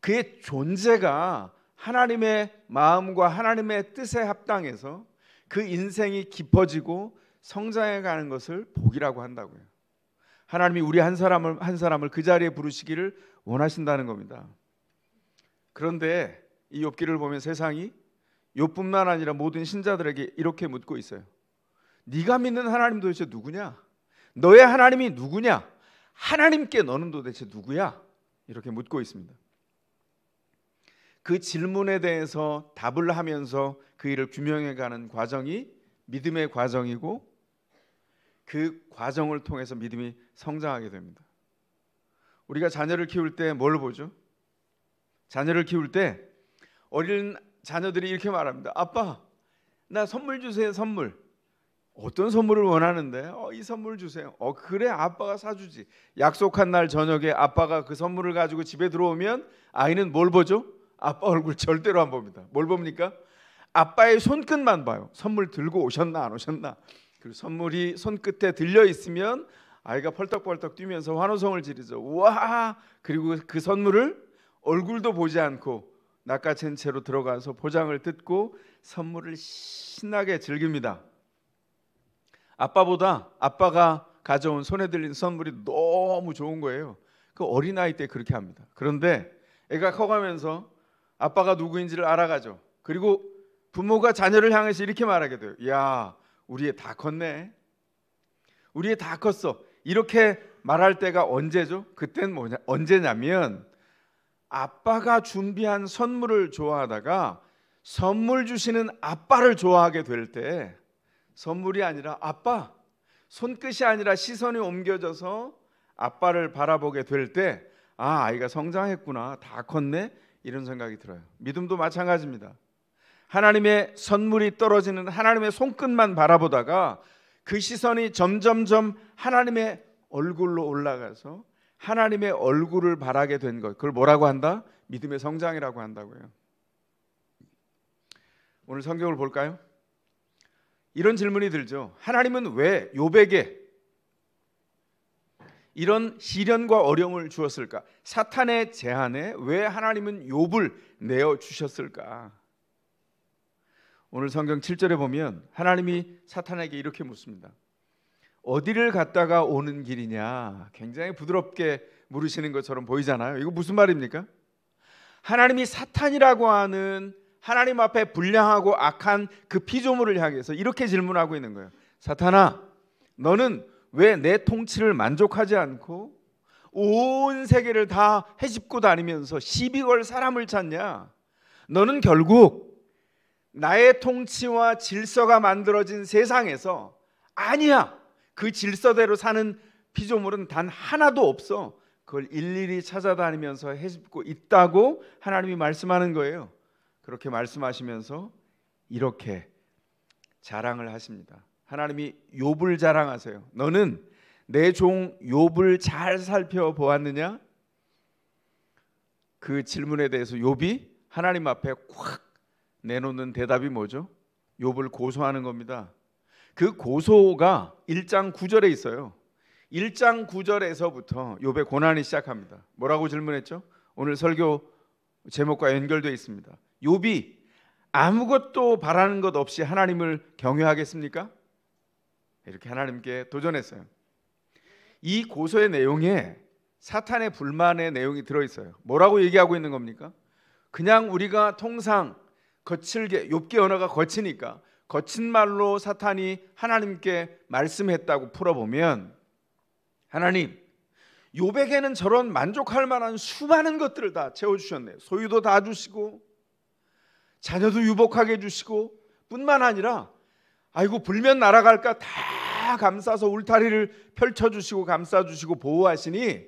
그의 존재가 하나님의 마음과 하나님의 뜻에 합당해서 그 인생이 깊어지고 성장해 가는 것을 복이라고 한다고요. 하나님이 우리 한 사람을 그 자리에 부르시기를 원하신다는 겁니다. 그런데 이 욥기를 보면 세상이 욥뿐만 아니라 모든 신자들에게 이렇게 묻고 있어요. 네가 믿는 하나님 도대체 누구냐? 너의 하나님이 누구냐? 하나님께 너는 도대체 누구야? 이렇게 묻고 있습니다. 그 질문에 대해서 답을 하면서 그 일을 규명해가는 과정이 믿음의 과정이고 그 과정을 통해서 믿음이 성장하게 됩니다. 우리가 자녀를 키울 때 뭘 보죠? 자녀를 키울 때 어린 자녀들이 이렇게 말합니다. 아빠, 나 선물 주세요. 선물. 어떤 선물을 원하는데? 이 선물 주세요. 그래, 아빠가 사주지. 약속한 날 저녁에 아빠가 그 선물을 가지고 집에 들어오면 아이는 뭘 보죠? 아빠 얼굴 절대로 안 봅니다. 뭘 봅니까? 아빠의 손끝만 봐요. 선물 들고 오셨나 안 오셨나. 그리고 선물이 손끝에 들려 있으면 아이가 펄떡펄떡 뛰면서 환호성을 지르죠. 와! 그리고 그 선물을 얼굴도 보지 않고 낚아챈 채로 들어가서 포장을 뜯고 선물을 신나게 즐깁니다. 아빠보다 아빠가 가져온 손에 들린 선물이 너무 좋은 거예요. 그 어린아이 때 그렇게 합니다. 그런데 애가 커가면서 아빠가 누구인지를 알아가죠. 그리고 부모가 자녀를 향해서 이렇게 말하게 돼요. 야, 우리 애 다 컸네. 우리 애 다 컸어. 이렇게 말할 때가 언제죠? 그땐 언제냐면 아빠가 준비한 선물을 좋아하다가 선물 주시는 아빠를 좋아하게 될 때, 선물이 아니라 아빠, 손끝이 아니라 시선이 옮겨져서 아빠를 바라보게 될 때, 아이가 성장했구나, 다 컸네, 이런 생각이 들어요. 믿음도 마찬가지입니다. 하나님의 선물이 떨어지는 하나님의 손끝만 바라보다가 그 시선이 점점점 하나님의 얼굴로 올라가서 하나님의 얼굴을 바라게 된 것, 그걸 뭐라고 한다? 믿음의 성장이라고 한다고요. 오늘 성경을 볼까요? 이런 질문이 들죠. 하나님은 왜 욥에게 이런 시련과 어려움을 주었을까? 사탄의 제안에 왜 하나님은 욥을 내어 주셨을까? 오늘 성경 7절에 보면 하나님이 사탄에게 이렇게 묻습니다. 어디를 갔다가 오는 길이냐? 굉장히 부드럽게 물으시는 것처럼 보이잖아요. 이거 무슨 말입니까? 하나님이 사탄이라고 하는 하나님 앞에 불량하고 악한 그 피조물을 향해서 이렇게 질문하고 있는 거예요. 사탄아, 너는 왜 내 통치를 만족하지 않고 온 세계를 다 헤집고 다니면서 시비 걸 사람을 찾냐? 너는 결국 나의 통치와 질서가 만들어진 세상에서 아니야, 그 질서대로 사는 피조물은 단 하나도 없어. 그걸 일일이 찾아다니면서 헤집고 있다고 하나님이 말씀하는 거예요. 그렇게 말씀하시면서 이렇게 자랑을 하십니다. 하나님이 욥을 자랑하세요. 너는 내 종 욥을 잘 살펴보았느냐? 그 질문에 대해서 욥이 하나님 앞에 콱 내놓는 대답이 뭐죠? 욥을 고소하는 겁니다. 그 고소가 1장 9절에 있어요. 1장 9절에서부터 욥의 고난이 시작합니다. 뭐라고 질문했죠? 오늘 설교 제목과 연결되어 있습니다. 욥이 아무것도 바라는 것 없이 하나님을 경외하겠습니까? 이렇게 하나님께 도전했어요. 이 고소의 내용에 사탄의 불만의 내용이 들어있어요. 뭐라고 얘기하고 있는 겁니까? 그냥 우리가 통상 거칠게, 욥기 언어가 거치니까 거친 말로 사탄이 하나님께 말씀했다고 풀어보면, 하나님, 욥에게는 저런 만족할 만한 수많은 것들을 다 채워주셨네요. 소유도 다 주시고 자녀도 유복하게 해주시고, 뿐만 아니라 아이고 불면 날아갈까 다 감싸서 울타리를 펼쳐주시고 감싸주시고 보호하시니,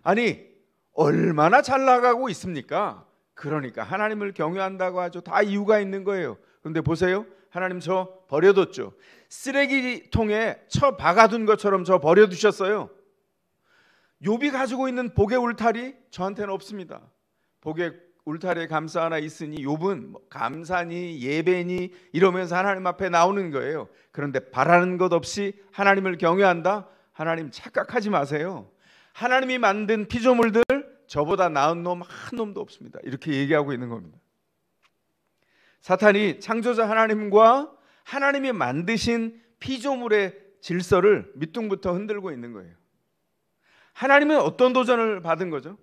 아니 얼마나 잘 나가고 있습니까? 그러니까 하나님을 경외한다고 하죠. 다 이유가 있는 거예요. 그런데 보세요, 하나님 저 버려뒀죠. 쓰레기통에 쳐 박아둔 것처럼 저 버려두셨어요. 욥이 가지고 있는 복의 울타리 저한테는 없습니다. 복의 울타리에 감사 하나 있으니 욥은 감사니 예배니 이러면서 하나님 앞에 나오는 거예요. 그런데 바라는 것 없이 하나님을 경외한다? 하나님 착각하지 마세요. 하나님이 만든 피조물들 저보다 나은 놈 한 놈도 없습니다. 이렇게 얘기하고 있는 겁니다. 사탄이 창조자 하나님과 하나님이 만드신 피조물의 질서를 밑둥부터 흔들고 있는 거예요. 하나님은 어떤 도전을 받은 거죠?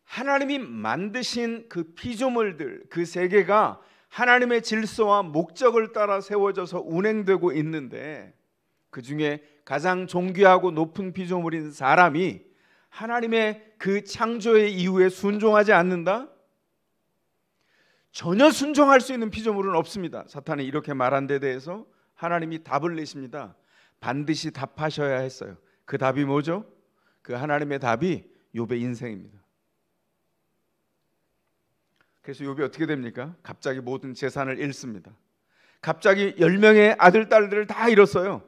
하나님이 만드신 그 피조물들, 그 세계가 하나님의 질서와 목적을 따라 세워져서 운행되고 있는데, 그 중에 가장 존귀하고 높은 피조물인 사람이 하나님의 그 창조의 이유에 순종하지 않는다? 전혀 순종할 수 있는 피조물은 없습니다. 사탄이 이렇게 말한 데 대해서 하나님이 답을 내십니다. 반드시 답하셔야 했어요. 그 답이 뭐죠? 그 하나님의 답이 욥의 인생입니다. 그래서 욥이 어떻게 됩니까? 갑자기 모든 재산을 잃습니다. 갑자기 10명의 아들, 딸들을 다 잃었어요.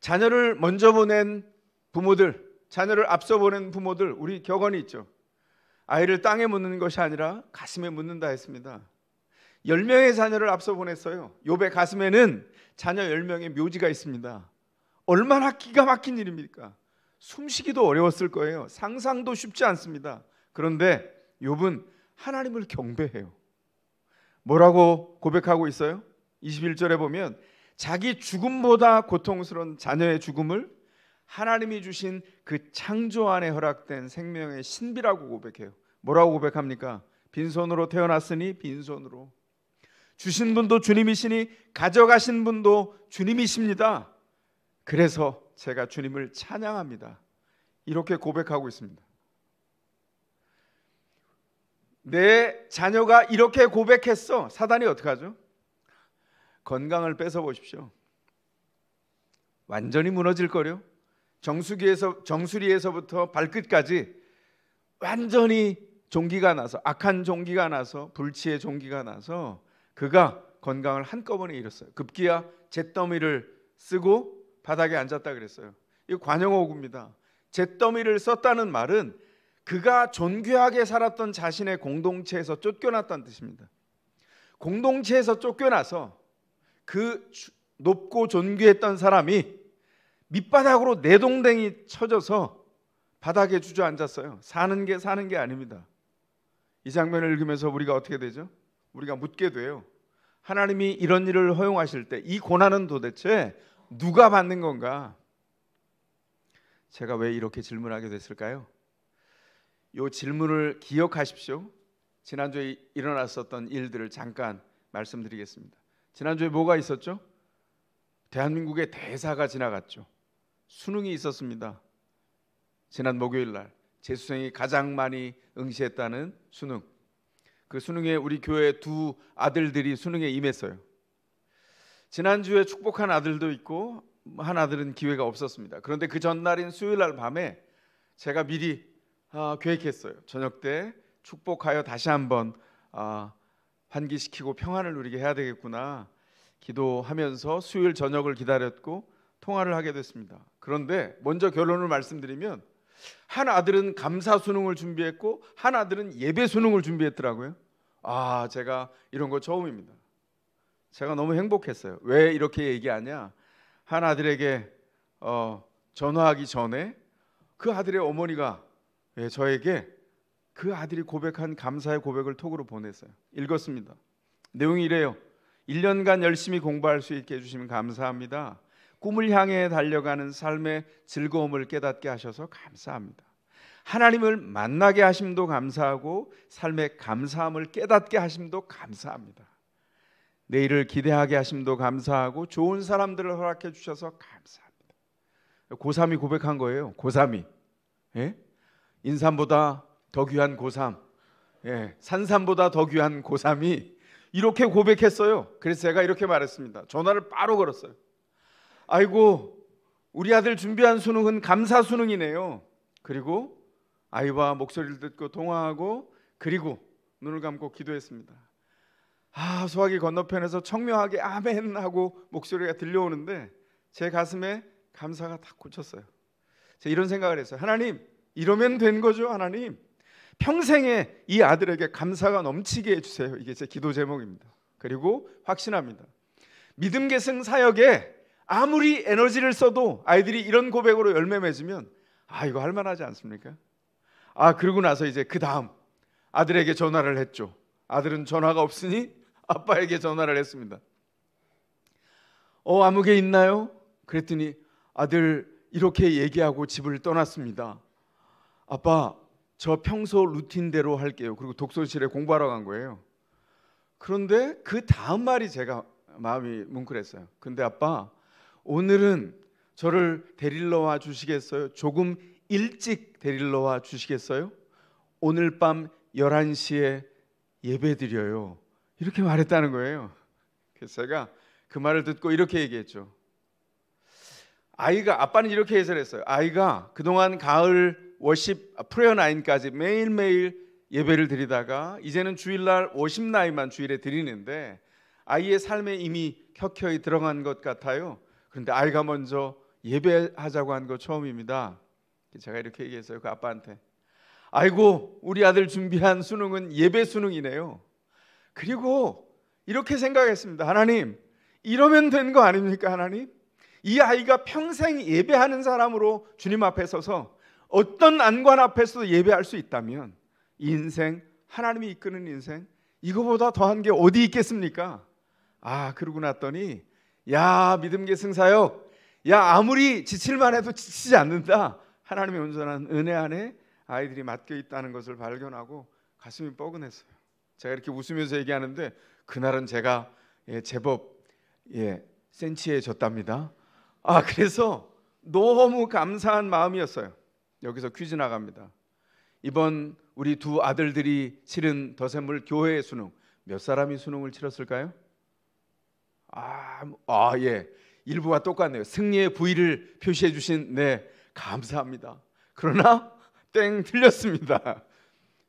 자녀를 먼저 보낸 부모들, 자녀를 앞서 보낸 부모들, 우리 격언이 있죠. 아이를 땅에 묻는 것이 아니라 가슴에 묻는다 했습니다. 10명의 자녀를 앞서 보냈어요. 욥의 가슴에는 자녀 10명의 묘지가 있습니다. 얼마나 기가 막힌 일입니까? 숨쉬기도 어려웠을 거예요. 상상도 쉽지 않습니다. 그런데 욥은 하나님을 경배해요. 뭐라고 고백하고 있어요? 21절에 보면 자기 죽음보다 고통스러운 자녀의 죽음을 하나님이 주신 그 창조 안에 허락된 생명의 신비라고 고백해요. 뭐라고 고백합니까? 빈손으로 태어났으니 빈손으로, 주신 분도 주님이시니 가져가신 분도 주님이십니다. 그래서 제가 주님을 찬양합니다. 이렇게 고백하고 있습니다. 내 자녀가 이렇게 고백했어. 사단이 어떻게 하죠? 건강을 뺏어 보십시오. 완전히 무너질 거요. 정수리에서부터 발끝까지 완전히 종기가 나서, 악한 종기가 나서, 불치의 종기가 나서 그가 건강을 한꺼번에 잃었어요. 급기야 잿더미를 쓰고 바닥에 앉았다 그랬어요. 이거 관용어구입니다. 잿더미를 썼다는 말은 그가 존귀하게 살았던 자신의 공동체에서 쫓겨났다는 뜻입니다. 공동체에서 쫓겨나서 그 높고 존귀했던 사람이 밑바닥으로 내동댕이 쳐져서 바닥에 주저앉았어요. 사는 게 아닙니다. 이 장면을 읽으면서 우리가 어떻게 되죠? 우리가 묻게 돼요. 하나님이 이런 일을 허용하실 때 이 고난은 도대체 누가 받는 건가? 제가 왜 이렇게 질문하게 됐을까요? 이 질문을 기억하십시오. 지난주에 일어났었던 일들을 잠깐 말씀드리겠습니다. 지난주에 뭐가 있었죠? 대한민국의 대사가 지나갔죠. 수능이 있었습니다. 지난 목요일 날 재수생이 가장 많이 응시했다는 수능. 그 수능에 우리 교회 두 아들들이 수능에 임했어요. 지난주에 축복한 아들도 있고 한 아들은 기회가 없었습니다. 그런데 그 전날인 수요일 날 밤에 제가 미리 계획했어요. 저녁 때 축복하여 다시 한번 환기시키고 평안을 누리게 해야 되겠구나 기도하면서 수요일 저녁을 기다렸고 통화를 하게 됐습니다. 그런데 먼저 결론을 말씀드리면 한 아들은 감사 수능을 준비했고 한 아들은 예배 수능을 준비했더라고요. 제가 이런 거 처음입니다. 제가 너무 행복했어요. 왜 이렇게 얘기하냐? 한 아들에게 전화하기 전에 그 아들의 어머니가 저에게 그 아들이 고백한 감사의 고백을 톡으로 보냈어요. 읽었습니다. 내용이 이래요. 1년간 열심히 공부할 수 있게 해주시면 감사합니다. 꿈을 향해 달려가는 삶의 즐거움을 깨닫게 하셔서 감사합니다. 하나님을 만나게 하심도 감사하고 삶의 감사함을 깨닫게 하심도 감사합니다. 내일을 기대하게 하심도 감사하고 좋은 사람들을 허락해 주셔서 감사합니다. 고3이 고백한 거예요. 고3이. 예? 인삼보다 더 귀한 고3, 예, 산삼보다 더 귀한 고3이 이렇게 고백했어요. 그래서 제가 이렇게 말했습니다. 전화를 바로 걸었어요. 아이고, 우리 아들 준비한 수능은 감사 수능이네요. 그리고 아이와 목소리를 듣고 통화하고 그리고 눈을 감고 기도했습니다. 소화기 건너편에서 청명하게 아멘 하고 목소리가 들려오는데 제 가슴에 감사가 딱 꽂혔어요. 제가 이런 생각을 했어요. 하나님, 이러면 된 거죠. 하나님, 평생에 이 아들에게 감사가 넘치게 해주세요. 이게 제 기도 제목입니다. 그리고 확신합니다. 믿음 계승 사역에 아무리 에너지를 써도 아이들이 이런 고백으로 열매 맺으면 이거 할만하지 않습니까? 그러고 나서 이제 그 다음 아들에게 전화를 했죠. 아들은 전화가 없으니 아빠에게 전화를 했습니다. 아무개 있나요? 그랬더니 아들 이렇게 얘기하고 집을 떠났습니다. 아빠, 저 평소 루틴대로 할게요. 그리고 독서실에 공부하러 간 거예요. 그런데 그 다음 말이 제가 마음이 뭉클했어요. 근데 아빠, 오늘은 저를 데리러 와 주시겠어요? 조금 일찍 데리러 와 주시겠어요? 오늘 밤 11시에 예배 드려요. 이렇게 말했다는 거예요. 그래서 제가 그 말을 듣고 이렇게 얘기했죠. 아빠는 이렇게 해설했어요. 아이가 그동안 가을 워십 프레어 나인까지 매일매일 예배를 드리다가 이제는 주일날 워십 나인만 주일에 드리는데 아이의 삶에 이미 켜켜이 들어간 것 같아요. 그런데 아이가 먼저 예배하자고 한 거 처음입니다. 제가 이렇게 얘기했어요. 그 아빠한테. 아이고, 우리 아들 준비한 수능은 예배 수능이네요. 그리고 이렇게 생각했습니다. 하나님, 이러면 된 거 아닙니까? 하나님, 이 아이가 평생 예배하는 사람으로 주님 앞에 서서 어떤 난관 앞에서도 예배할 수 있다면 이 인생, 하나님이 이끄는 인생, 이거보다 더한 게 어디 있겠습니까? 그러고 났더니 믿음 계승사역, 아무리 지칠만 해도 지치지 않는다. 하나님의 온전한 은혜 안에 아이들이 맡겨 있다는 것을 발견하고 가슴이 뻐근했어요. 제가 이렇게 웃으면서 얘기하는데 그날은 제가 제법 센치해졌답니다. 그래서 너무 감사한 마음이었어요. 여기서 퀴즈 나갑니다. 이번 우리 두 아들들이 치른 더샘물 교회의 수능, 몇 사람이 수능을 치렀을까요? 일부와 똑같네요. 승리의 V를 표시해 주신 감사합니다. 그러나 땡, 틀렸습니다.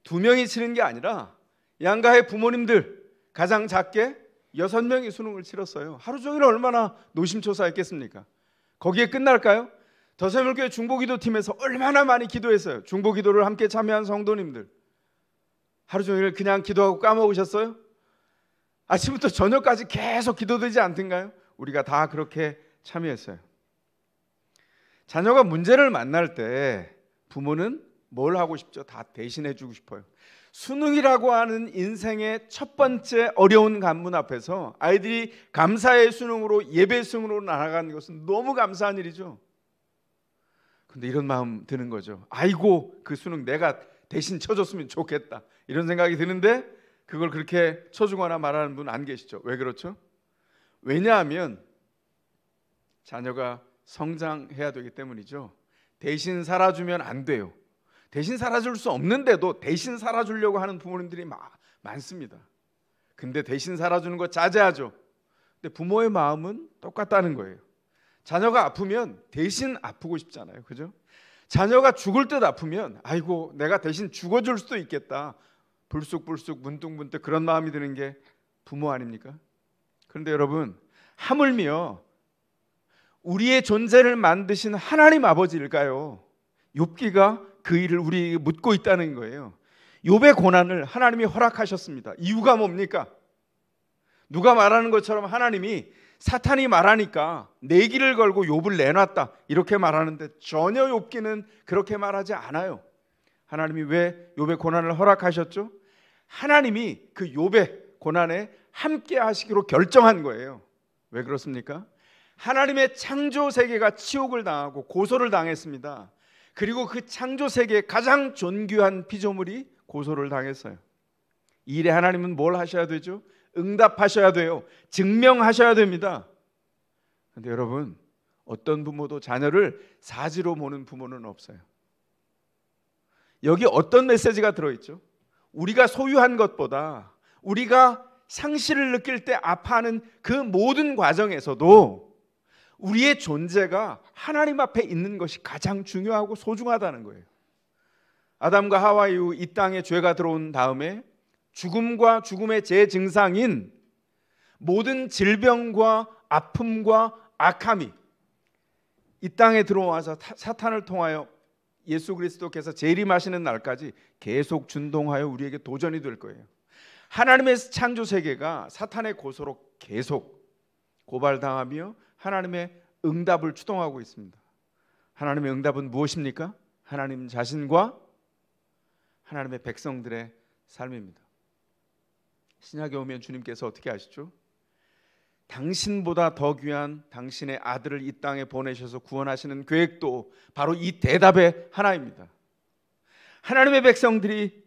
2명이 치른 게 아니라 양가의 부모님들 가장 작게 6명이 수능을 치렀어요. 하루 종일 얼마나 노심초사했겠습니까? 거기에 끝날까요? 더샘물교회 중보기도팀에서 얼마나 많이 기도했어요. 중보기도를 함께 참여한 성도님들 하루 종일 그냥 기도하고 까먹으셨어요? 아침부터 저녁까지 계속 기도되지 않던가요? 우리가 다 그렇게 참여했어요. 자녀가 문제를 만날 때 부모는 뭘 하고 싶죠? 다 대신해 주고 싶어요. 수능이라고 하는 인생의 첫 번째 어려운 관문 앞에서 아이들이 감사의 수능으로 예배 수능으로 나아가는 것은 너무 감사한 일이죠. 근데 이런 마음 드는 거죠. 아이고, 그 수능 내가 대신 쳐줬으면 좋겠다, 이런 생각이 드는데 그걸 그렇게 쳐주거나 말하는 분 안 계시죠? 왜 그렇죠? 왜냐하면 자녀가 성장해야 되기 때문이죠. 대신 살아주면 안 돼요. 대신 살아줄 수 없는데도 대신 살아주려고 하는 부모님들이 많습니다. 근데 대신 살아주는 거 자제하죠. 근데 부모의 마음은 똑같다는 거예요. 자녀가 아프면 대신 아프고 싶잖아요. 그죠? 자녀가 죽을 듯 아프면 아이고, 내가 대신 죽어줄 수도 있겠다, 불쑥불쑥 문득문득 그런 마음이 드는 게 부모 아닙니까? 그런데 여러분, 하물며 우리의 존재를 만드신 하나님 아버지일까요? 욥기가 그 일을 우리에게 묻고 있다는 거예요. 욥의 고난을 하나님이 허락하셨습니다. 이유가 뭡니까? 누가 말하는 것처럼 하나님이 사탄이 말하니까 내기를 걸고 욥을 내놨다, 이렇게 말하는데 전혀 욥기는 그렇게 말하지 않아요. 하나님이 왜 욥의 고난을 허락하셨죠? 하나님이 그 욥의 고난에 함께 하시기로 결정한 거예요. 왜 그렇습니까? 하나님의 창조 세계가 치욕을 당하고 고소를 당했습니다. 그리고 그 창조 세계의 가장 존귀한 피조물이 고소를 당했어요. 이 일에 하나님은 뭘 하셔야 되죠? 응답하셔야 돼요. 증명하셔야 됩니다. 그런데 여러분, 어떤 부모도 자녀를 사지로 보는 부모는 없어요. 여기 어떤 메시지가 들어있죠? 우리가 소유한 것보다 우리가 상실을 느낄 때 아파하는 그 모든 과정에서도 우리의 존재가 하나님 앞에 있는 것이 가장 중요하고 소중하다는 거예요. 아담과 하와 이후 이 땅에 죄가 들어온 다음에 죽음과 죽음의 재증상인 모든 질병과 아픔과 악함이 이 땅에 들어와서 사탄을 통하여 예수 그리스도께서 재림하시는 날까지 계속 준동하여 우리에게 도전이 될 거예요. 하나님의 창조 세계가 사탄의 고소로 계속 고발당하며 하나님의 응답을 추동하고 있습니다. 하나님의 응답은 무엇입니까? 하나님 자신과 하나님의 백성들의 삶입니다. 신약에 오면 주님께서 어떻게 하시죠? 당신보다 더 귀한 당신의 아들을 이 땅에 보내셔서 구원하시는 계획도 바로 이 대답의 하나입니다. 하나님의 백성들이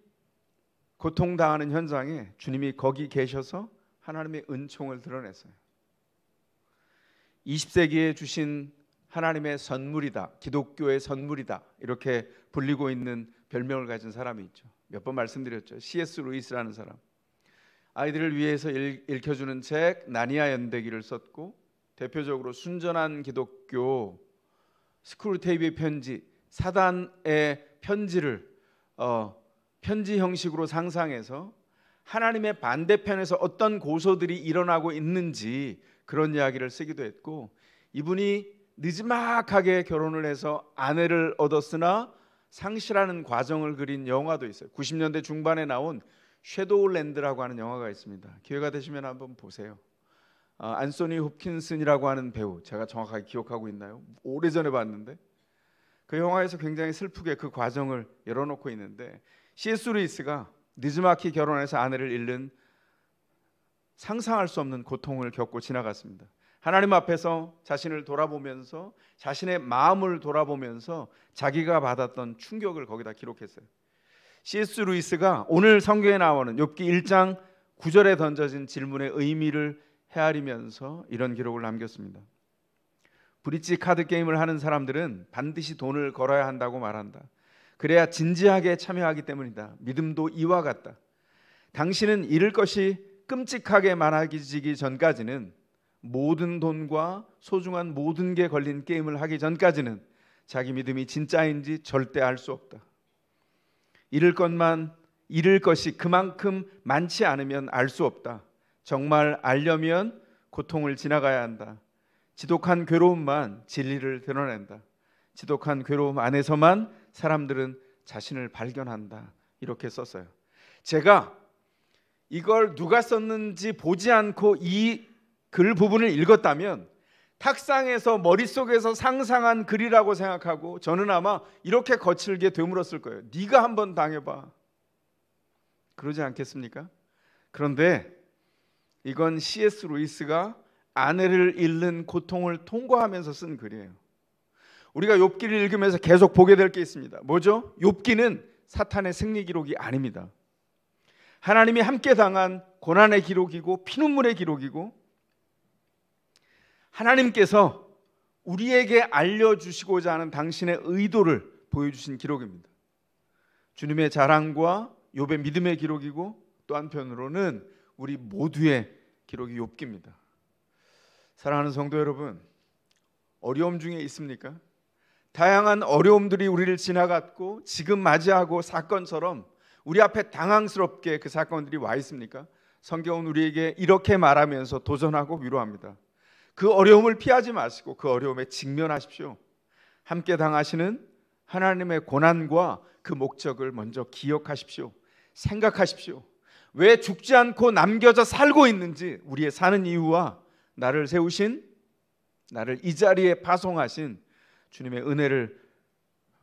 고통당하는 현장에 주님이 거기 계셔서 하나님의 은총을 드러냈어요. 20세기에 주신 하나님의 선물이다, 기독교의 선물이다, 이렇게 불리고 있는 별명을 가진 사람이 있죠. 몇 번 말씀드렸죠. C.S. 루이스라는 사람. 아이들을 위해서 읽혀주는 책 나니아 연대기를 썼고, 대표적으로 순전한 기독교, 스크루테이프의 편지, 사단의 편지를 편지 형식으로 상상해서 하나님의 반대편에서 어떤 고소들이 일어나고 있는지 그런 이야기를 쓰기도 했고, 이분이 느지막하게 결혼을 해서 아내를 얻었으나 상실하는 과정을 그린 영화도 있어요. 90년대 중반에 나온 섀도우랜드라고 하는 영화가 있습니다. 기회가 되시면 한번 보세요. 안소니 홉킨슨이라고 하는 배우, 제가 정확하게 기억하고 있나요? 오래전에 봤는데 그 영화에서 굉장히 슬프게 그 과정을 열어놓고 있는데, C.S. 루이스가 느지막이 결혼해서 아내를 잃는 상상할 수 없는 고통을 겪고 지나갔습니다. 하나님 앞에서 자신을 돌아보면서, 자신의 마음을 돌아보면서 자기가 받았던 충격을 거기다 기록했어요. C.S. 루이스가 오늘 성경에 나오는 욥기 1장 9절에 던져진 질문의 의미를 헤아리면서 이런 기록을 남겼습니다. 브릿지 카드 게임을 하는 사람들은 반드시 돈을 걸어야 한다고 말한다. 그래야 진지하게 참여하기 때문이다. 믿음도 이와 같다. 당신은 잃을 것이 끔찍하게 많아지기 전까지는, 모든 돈과 소중한 모든 게 걸린 게임을 하기 전까지는 자기 믿음이 진짜인지 절대 알 수 없다. 잃을 것이 그만큼 많지 않으면 알 수 없다. 정말 알려면 고통을 지나가야 한다. 지독한 괴로움만 진리를 드러낸다. 지독한 괴로움 안에서만 사람들은 자신을 발견한다. 이렇게 썼어요. 제가 이걸 누가 썼는지 보지 않고 이 글 부분을 읽었다면 탁상에서 머릿속에서 상상한 글이라고 생각하고 저는 아마 이렇게 거칠게 되물었을 거예요. 네가 한번 당해봐. 그러지 않겠습니까? 그런데 이건 C.S. 루이스가 아내를 잃는 고통을 통과하면서 쓴 글이에요. 우리가 욥기를 읽으면서 계속 보게 될 게 있습니다. 뭐죠? 욥기는 사탄의 승리 기록이 아닙니다. 하나님이 함께 당한 고난의 기록이고 피눈물의 기록이고, 하나님께서 우리에게 알려주시고자 하는 당신의 의도를 보여주신 기록입니다. 주님의 자랑과 욥의 믿음의 기록이고, 또 한편으로는 우리 모두의 기록이 욥기입니다. 사랑하는 성도 여러분, 어려움 중에 있습니까? 다양한 어려움들이 우리를 지나갔고 지금 맞이하고 사건처럼 우리 앞에 당황스럽게 그 사건들이 와 있습니까? 성경은 우리에게 이렇게 말하면서 도전하고 위로합니다. 그 어려움을 피하지 마시고 그 어려움에 직면하십시오. 함께 당하시는 하나님의 고난과 그 목적을 먼저 기억하십시오. 생각하십시오. 왜 죽지 않고 남겨져 살고 있는지, 우리의 사는 이유와 나를 세우신, 나를 이 자리에 파송하신 주님의 은혜를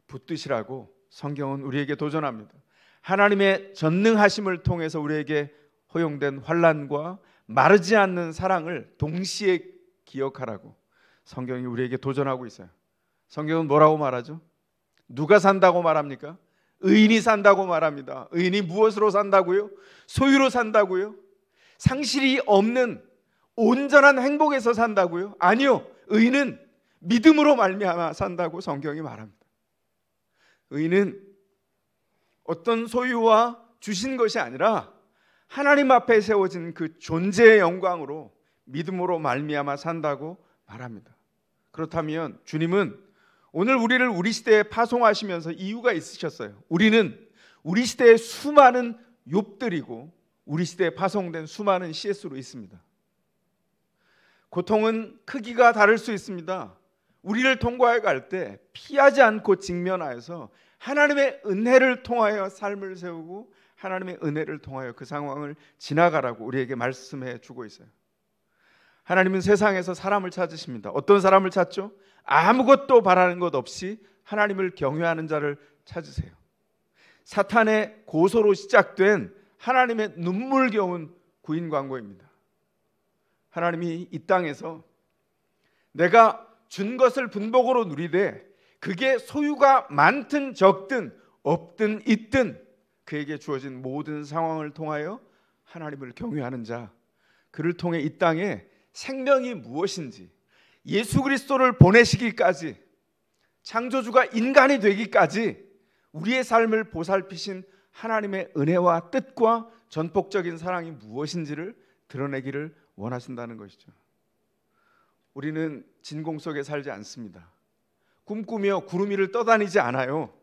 붙드시라고 성경은 우리에게 도전합니다. 하나님의 전능하심을 통해서 우리에게 허용된 환난과 마르지 않는 사랑을 동시에 기억하라고 성경이 우리에게 도전하고 있어요. 성경은 뭐라고 말하죠? 누가 산다고 말합니까? 의인이 산다고 말합니다. 의인이 무엇으로 산다고요? 소유로 산다고요? 상실이 없는 온전한 행복에서 산다고요? 아니요. 의인은 믿음으로 말미암아 산다고 성경이 말합니다. 의인은 어떤 소유와 주신 것이 아니라 하나님 앞에 세워진 그 존재의 영광으로 믿음으로 말미암아 산다고 말합니다. 그렇다면 주님은 오늘 우리를 우리 시대에 파송하시면서 이유가 있으셨어요. 우리는 우리 시대의 수많은 욥들이고 우리 시대에 파송된 수많은 CS로 있습니다. 고통은 크기가 다를 수 있습니다. 우리를 통과해 갈 때 피하지 않고 직면하여서 하나님의 은혜를 통하여 삶을 세우고 하나님의 은혜를 통하여 그 상황을 지나가라고 우리에게 말씀해 주고 있어요. 하나님은 세상에서 사람을 찾으십니다. 어떤 사람을 찾죠? 아무것도 바라는 것 없이 하나님을 경외하는 자를 찾으세요. 사탄의 고소로 시작된 하나님의 눈물겨운 구인 광고입니다. 하나님이 이 땅에서 내가 준 것을 분복으로 누리되 그게 소유가 많든 적든 없든 있든 그에게 주어진 모든 상황을 통하여 하나님을 경외하는 자, 그를 통해 이 땅에 생명이 무엇인지, 예수 그리스도를 보내시기까지, 창조주가 인간이 되기까지 우리의 삶을 보살피신 하나님의 은혜와 뜻과 전폭적인 사랑이 무엇인지를 드러내기를 원하신다는 것이죠. 우리는 진공 속에 살지 않습니다. 꿈꾸며 구름 위를 떠다니지 않아요.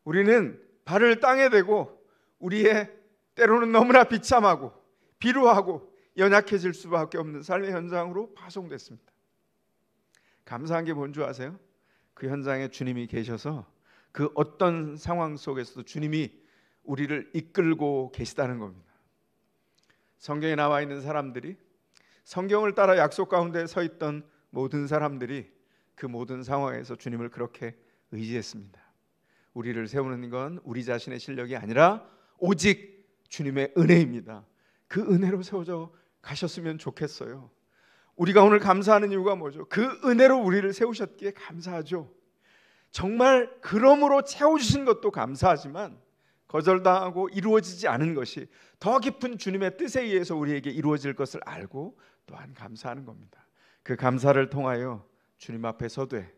우리는 발을 땅에 대고 우리의 때로는 너무나 비참하고 비루하고 연약해질 수밖에 없는 삶의 현장으로 파송됐습니다. 감사한 게 뭔 줄 아세요? 그 현장에 주님이 계셔서 그 어떤 상황 속에서도 주님이 우리를 이끌고 계시다는 겁니다. 성경에 나와 있는 사람들이, 성경을 따라 약속 가운데 서 있던 모든 사람들이 그 모든 상황에서 주님을 그렇게 의지했습니다. 우리를 세우는 건 우리 자신의 실력이 아니라 오직 주님의 은혜입니다. 그 은혜로 세워져 가셨으면 좋겠어요. 우리가 오늘 감사하는 이유가 뭐죠? 그 은혜로 우리를 세우셨기에 감사하죠. 정말 그러므로 채워주신 것도 감사하지만 거절당하고 이루어지지 않은 것이 더 깊은 주님의 뜻에 의해서 우리에게 이루어질 것을 알고 또한 감사하는 겁니다. 그 감사를 통하여 주님 앞에 서되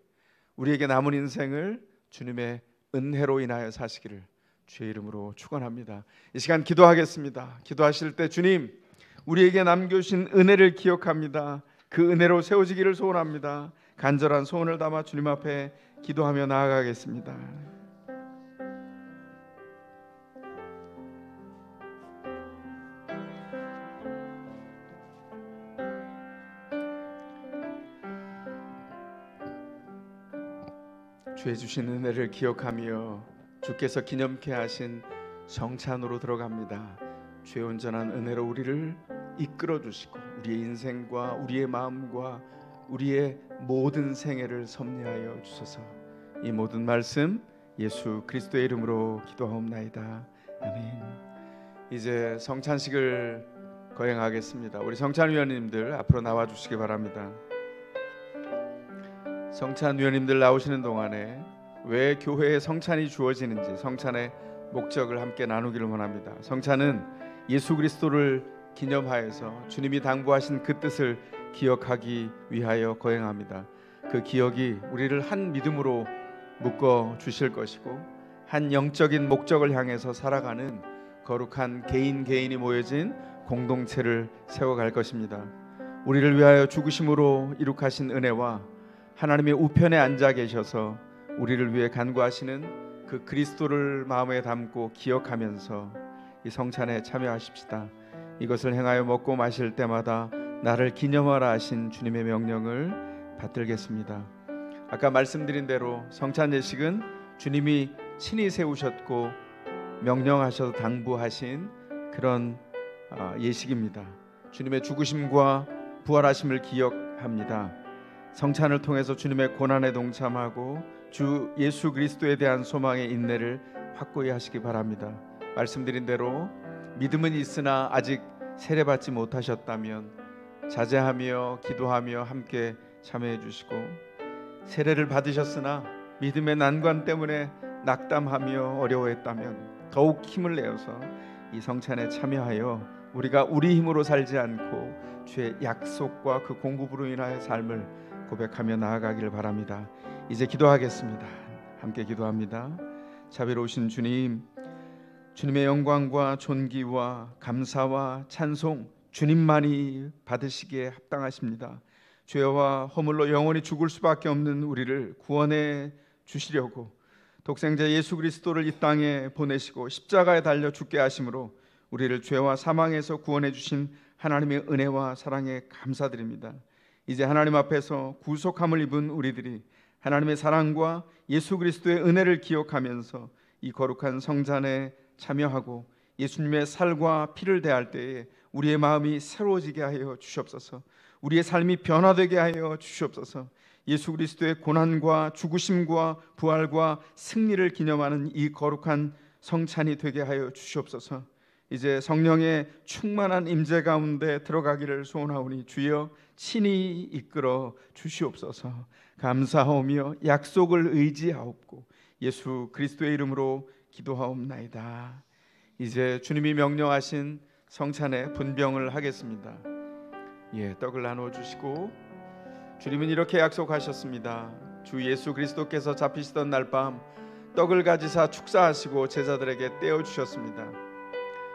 우리에게 남은 인생을 주님의 은혜로 인하여 사시기를 주의 이름으로 축원합니다. 이 시간 기도하겠습니다. 기도하실 때 주님, 우리에게 남겨주신 은혜를 기억합니다. 그 은혜로 세워지기를 소원합니다. 간절한 소원을 담아 주님 앞에 기도하며 나아가겠습니다. 주의 주신 은혜를 기억하며 주께서 기념케 하신 성찬으로 들어갑니다. 주의 온전한 은혜로 우리를 이끌어 주시고 우리의 인생과 우리의 마음과 우리의 모든 생애를 섭리하여 주소서. 이 모든 말씀 예수 그리스도의 이름으로 기도하옵나이다. 아멘. 이제 성찬식을 거행하겠습니다. 우리 성찬위원님들 앞으로 나와 주시기 바랍니다. 성찬위원님들 나오시는 동안에 왜 교회에 성찬이 주어지는지, 성찬의 목적을 함께 나누기를 원합니다. 성찬은 예수 그리스도를 기념하여서 주님이 당부하신 그 뜻을 기억하기 위하여 거행합니다. 그 기억이 우리를 한 믿음으로 묶어 주실 것이고 한 영적인 목적을 향해서 살아가는 거룩한 개인이 모여진 공동체를 세워갈 것입니다. 우리를 위하여 죽으심으로 이룩하신 은혜와 하나님의 우편에 앉아 계셔서 우리를 위해 간구하시는 그 그리스도를 마음에 담고 기억하면서 이 성찬에 참여하십시다. 이것을 행하여 먹고 마실 때마다 나를 기념하라 하신 주님의 명령을 받들겠습니다. 아까 말씀드린 대로 성찬 예식은 주님이 친히 세우셨고 명령하셔서 당부하신 그런 예식입니다. 주님의 죽으심과 부활하심을 기억합니다. 성찬을 통해서 주님의 고난에 동참하고 주 예수 그리스도에 대한 소망의 인내를 확고히 하시기 바랍니다. 말씀드린 대로 믿음은 있으나 아직 세례받지 못하셨다면 자제하며 기도하며 함께 참여해 주시고, 세례를 받으셨으나 믿음의 난관 때문에 낙담하며 어려워했다면 더욱 힘을 내어서 이 성찬에 참여하여 우리가 우리 힘으로 살지 않고 주의 약속과 그 공급으로 인하여 삶을 고백하며 나아가기를 바랍니다. 이제 기도하겠습니다. 함께 기도합니다. 자비로우신 주님, 주님의 영광과 존귀와 감사와 찬송 주님만이 받으시기에 합당하십니다. 죄와 허물로 영원히 죽을 수밖에 없는 우리를 구원해 주시려고 독생자 예수 그리스도를 이 땅에 보내시고 십자가에 달려 죽게 하심으로 우리를 죄와 사망에서 구원해 주신 하나님의 은혜와 사랑에 감사드립니다. 이제 하나님 앞에서 구속함을 입은 우리들이 하나님의 사랑과 예수 그리스도의 은혜를 기억하면서 이 거룩한 성찬에 참여하고 예수님의 살과 피를 대할 때에 우리의 마음이 새로워지게 하여 주시옵소서. 우리의 삶이 변화되게 하여 주시옵소서. 예수 그리스도의 고난과 죽으심과 부활과 승리를 기념하는 이 거룩한 성찬이 되게 하여 주시옵소서. 이제 성령의 충만한 임재 가운데 들어가기를 소원하오니 주여 친히 이끌어 주시옵소서. 감사하오며 약속을 의지하옵고 예수 그리스도의 이름으로 기도하옵나이다. 이제 주님이 명령하신 성찬의 분병을 하겠습니다. 떡을 나눠 주시고 주님은 이렇게 약속하셨습니다. 주 예수 그리스도께서 잡히시던 날 밤 떡을 가지사 축사하시고 제자들에게 떼어 주셨습니다.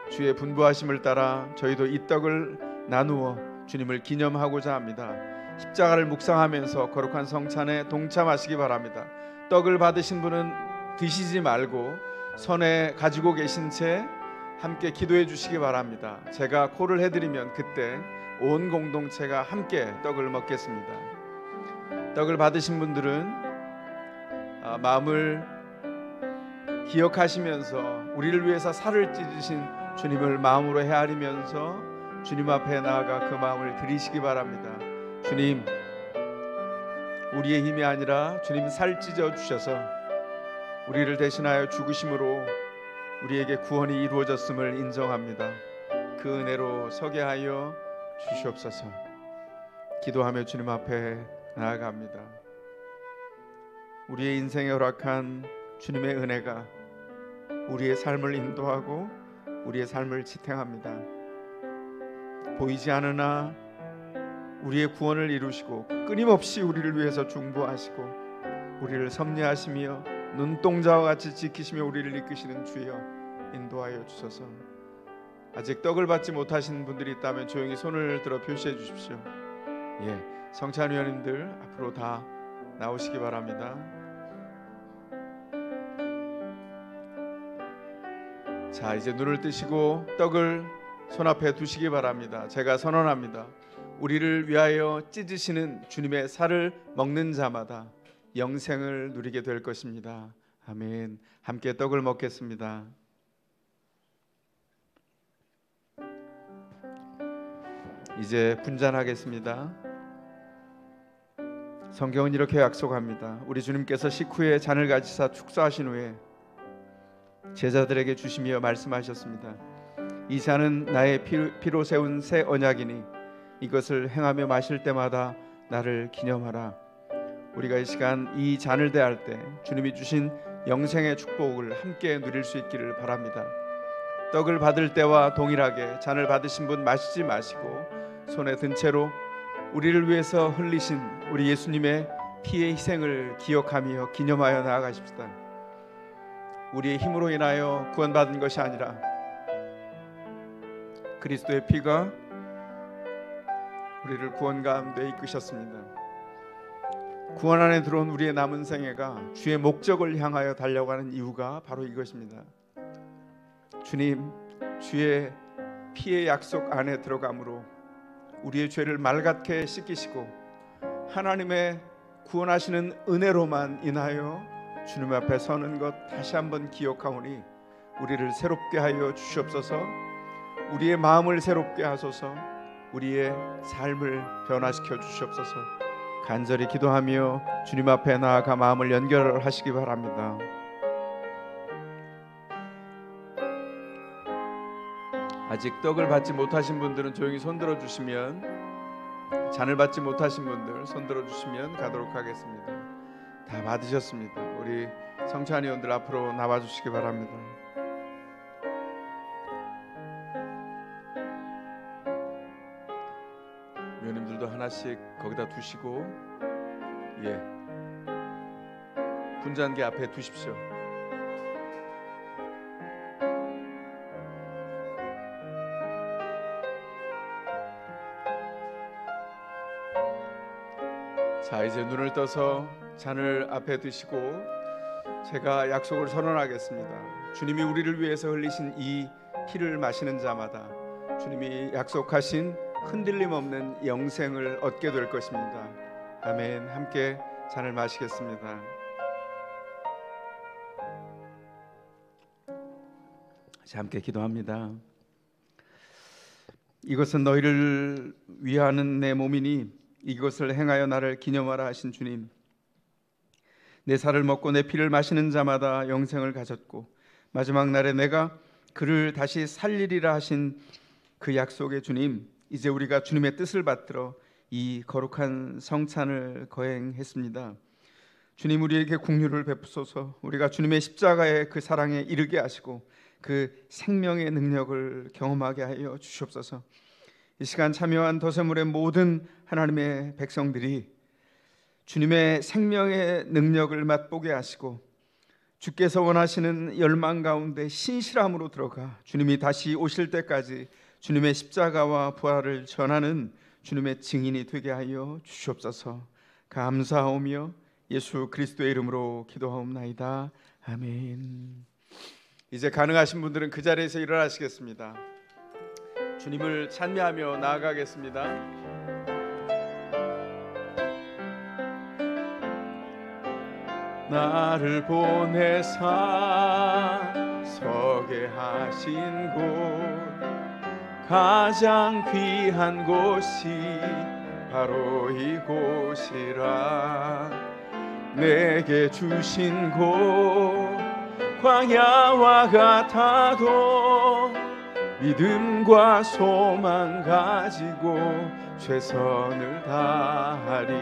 주의 분부하심을 따라 저희도 이 떡을 나누어 주님을 기념하고자 합니다. 십자가를 묵상하면서 거룩한 성찬에 동참하시기 바랍니다. 떡을 받으신 분은 드시지 말고 손에 가지고 계신 채 함께 기도해 주시기 바랍니다. 제가 콜을 해드리면 그때 온 공동체가 함께 떡을 먹겠습니다. 떡을 받으신 분들은 마음을 기억하시면서 우리를 위해서 살을 찢으신 주님을 마음으로 헤아리면서 주님 앞에 나아가 그 마음을 드리시기 바랍니다. 주님, 우리의 힘이 아니라 주님 살 찢어 주셔서 우리를 대신하여 죽으심으로 우리에게 구원이 이루어졌음을 인정합니다. 그 은혜로 서게 하여 주시옵소서. 기도하며 주님 앞에 나아갑니다. 우리의 인생에 허락한 주님의 은혜가 우리의 삶을 인도하고 우리의 삶을 지탱합니다. 보이지 않으나 우리의 구원을 이루시고 끊임없이 우리를 위해서 중보하시고 우리를 섭리하시며 눈동자와 같이 지키시며 우리를 이끄시는 주여 인도하여 주소서. 아직 떡을 받지 못하신 분들이 있다면 조용히 손을 들어 표시해 주십시오. 성찬위원님들 앞으로 다 나오시기 바랍니다. 자, 이제 눈을 뜨시고 떡을 손 앞에 두시기 바랍니다. 제가 선언합니다. 우리를 위하여 찢으시는 주님의 살을 먹는 자마다 영생을 누리게 될 것입니다. 아멘. 함께 떡을 먹겠습니다. 이제 분잔하겠습니다. 성경은 이렇게 약속합니다. 우리 주님께서 식후에 잔을 가지사 축사하신 후에 제자들에게 주시며 말씀하셨습니다. 이 잔은 나의 피로 세운 새 언약이니 이것을 행하며 마실 때마다 나를 기념하라. 우리가 이 시간 이 잔을 대할 때 주님이 주신 영생의 축복을 함께 누릴 수 있기를 바랍니다. 떡을 받을 때와 동일하게 잔을 받으신 분 마시지 마시고 손에 든 채로 우리를 위해서 흘리신 우리 예수님의 피의 희생을 기억하며 기념하여 나아가십시다. 우리의 힘으로 인하여 구원받은 것이 아니라 그리스도의 피가 우리를 구원 가운데 이끄셨습니다. 구원 안에 들어온 우리의 남은 생애가 주의 목적을 향하여 달려가는 이유가 바로 이것입니다. 주님, 주의 피의 약속 안에 들어감으로 우리의 죄를 맑게 씻기시고 하나님의 구원하시는 은혜로만 인하여 주님 앞에 서는 것 다시 한번 기억하오니 우리를 새롭게 하여 주시옵소서. 우리의 마음을 새롭게 하소서. 우리의 삶을 변화시켜 주시옵소서. 간절히 기도하며 주님 앞에 나아가 마음을 연결하시기 바랍니다. 아직 떡을 받지 못하신 분들은 조용히 손들어 주시면, 잔을 받지 못하신 분들 손들어 주시면 가도록 하겠습니다. 다 받으셨습니다. 우리 성찬위원들 앞으로 나와 주시기 바랍니다. 위원님들도 하나씩 거기다 두시고, 분잔기 앞에 두십시오. 자, 이제 눈을 떠서 잔을 앞에 두시고 제가 약속을 선언하겠습니다. 주님이 우리를 위해서 흘리신 이 피를 마시는 자마다 주님이 약속하신 흔들림 없는 영생을 얻게 될 것입니다. 아멘. 함께 잔을 마시겠습니다. 자, 함께 기도합니다. 이것은 너희를 위하는 내 몸이니 이것을 행하여 나를 기념하라 하신 주님, 내 살을 먹고 내 피를 마시는 자마다 영생을 가졌고 마지막 날에 내가 그를 다시 살리리라 하신 그 약속의 주님, 이제 우리가 주님의 뜻을 받들어 이 거룩한 성찬을 거행했습니다. 주님, 우리에게 긍휼을 베푸소서. 우리가 주님의 십자가의 그 사랑에 이르게 하시고 그 생명의 능력을 경험하게 하여 주시옵소서. 이 시간 참여한 더세물의 모든 하나님의 백성들이 주님의 생명의 능력을 맛보게 하시고 주께서 원하시는 열망 가운데 신실함으로 들어가 주님이 다시 오실 때까지 주님의 십자가와 부활을 전하는 주님의 증인이 되게 하여 주시옵소서. 감사하오며 예수 그리스도의 이름으로 기도하옵나이다. 아멘. 이제 가능하신 분들은 그 자리에서 일어나시겠습니다. 주님을 찬미하며 나아가겠습니다. 나를 보내사 서게 하신 곳, 가장 귀한 곳이 바로 이곳이라. 내게 주신 곳 광야와 같아도 믿음과 소망 가지고 최선을 다하리.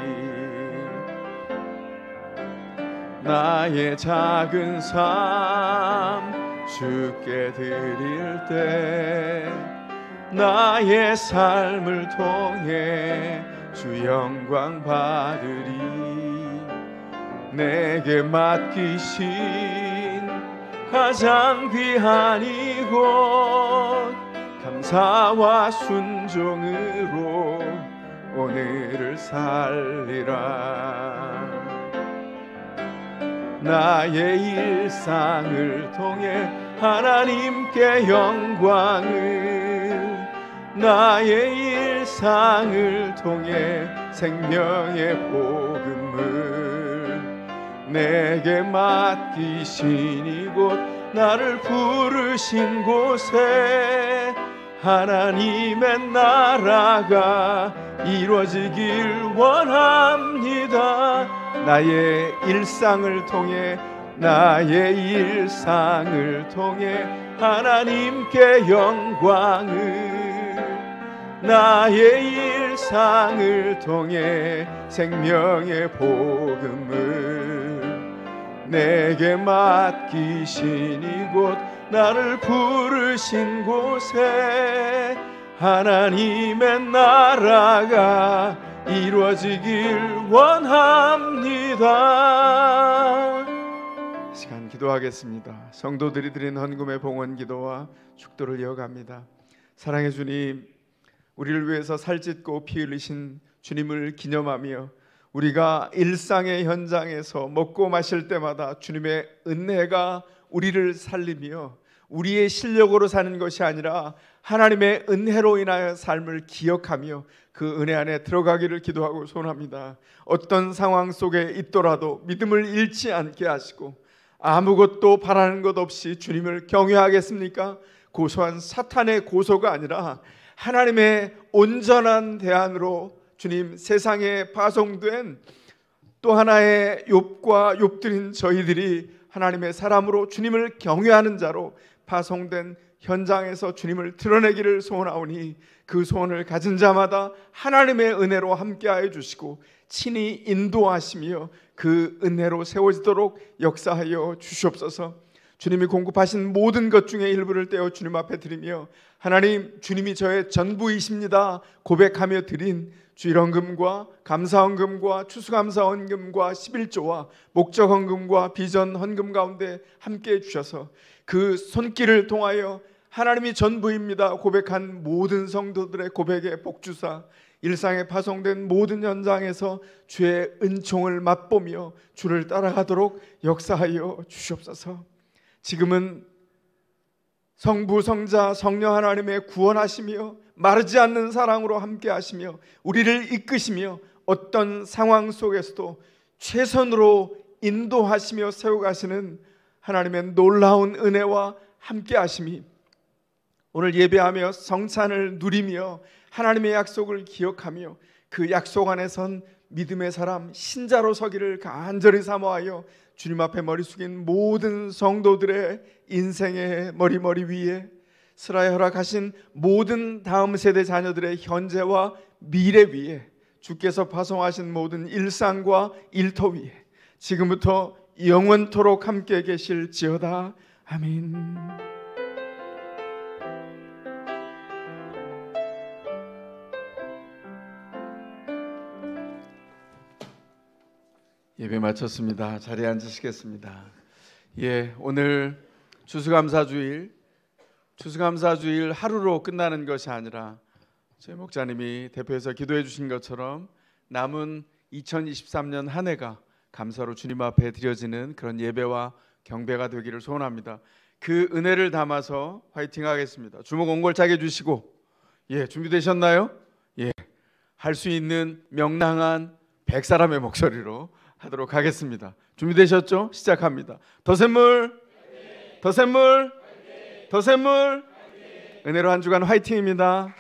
나의 작은 삶 주께 드릴 때 나의 삶을 통해 주 영광 받으리. 내게 맡기신 가장 귀한 이곳, 감사와 순종으로 오늘을 살리라. 나의 일상을 통해 하나님께 영광을, 나의 일상을 통해 생명의 복음을, 내게 맡기신 이곳, 나를 부르신 곳에 하나님의 나라가 이루어지길 원합니다. 나의 일상을 통해, 나의 일상을 통해 하나님께 영광을, 나의 일상을 통해 생명의 복음을, 내게 맡기신 이곳, 나를 부르신 곳에 하나님의 나라가 이루어지길 원합니다. 이 시간 기도하겠습니다. 성도들이 드린 헌금의 봉헌 기도와 축도를 이어갑니다. 사랑의 주님, 우리를 위해서 살찢고 피 흘리신 주님을 기념하며 우리가 일상의 현장에서 먹고 마실 때마다 주님의 은혜가 우리를 살리며 우리의 실력으로 사는 것이 아니라 하나님의 은혜로 인하여 삶을 기억하며 그 은혜 안에 들어가기를 기도하고 소원합니다. 어떤 상황 속에 있더라도 믿음을 잃지 않게 하시고 아무것도 바라는 것 없이 주님을 경외하겠습니까? 고소한 사탄의 고소가 아니라 하나님의 온전한 대안으로 주님, 세상에 파송된 또 하나의 욥과 욥들인 저희들이 하나님의 사람으로 주님을 경외하는 자로 파송된 현장에서 주님을 드러내기를 소원하오니 그 소원을 가진 자마다 하나님의 은혜로 함께하여 주시고 친히 인도하시며 그 은혜로 세워지도록 역사하여 주시옵소서. 주님이 공급하신 모든 것 중에 일부를 떼어 주님 앞에 드리며 하나님, 주님이 저의 전부이십니다 고백하며 드린 주일헌금과 감사헌금과 추수감사헌금과 11조와 목적헌금과 비전헌금 가운데 함께해 주셔서 그 손길을 통하여 하나님이 전부입니다 고백한 모든 성도들의 고백에 복주사 일상에 파송된 모든 현장에서 주의 은총을 맛보며 주를 따라가도록 역사하여 주시옵소서. 지금은 성부, 성자, 성령 하나님의 구원하시며 마르지 않는 사랑으로 함께 하시며 우리를 이끄시며 어떤 상황 속에서도 최선으로 인도하시며 세워가시는 하나님의 놀라운 은혜와 함께 하심이 오늘 예배하며 성찬을 누리며 하나님의 약속을 기억하며 그 약속 안에 선 믿음의 사람 신자로 서기를 간절히 사모하여 주님 앞에 머리 숙인 모든 성도들의 인생의 머리 위에 스라에 허락하신 모든 다음 세대 자녀들의 현재와 미래 위에 주께서 파송하신 모든 일상과 일터 위에 지금부터 영원토록 함께 계실지어다. 아멘. 예배 마쳤습니다. 자리에 앉으시겠습니다. 오늘 추수감사주일 하루로 끝나는 것이 아니라 저희 목자님이 대표해서 기도해 주신 것처럼 남은 2023년 한 해가 감사로 주님 앞에 드려지는 그런 예배와 경배가 되기를 소원합니다. 그 은혜를 담아서 화이팅 하겠습니다. 주먹 옹골차게 주시고 준비되셨나요? 할 수 있는 명랑한 100사람의 목소리로 하도록 하겠습니다. 준비되셨죠? 시작합니다. 더 샘물, 더 샘물, 더 샘물. 은혜로 한 주간 화이팅입니다.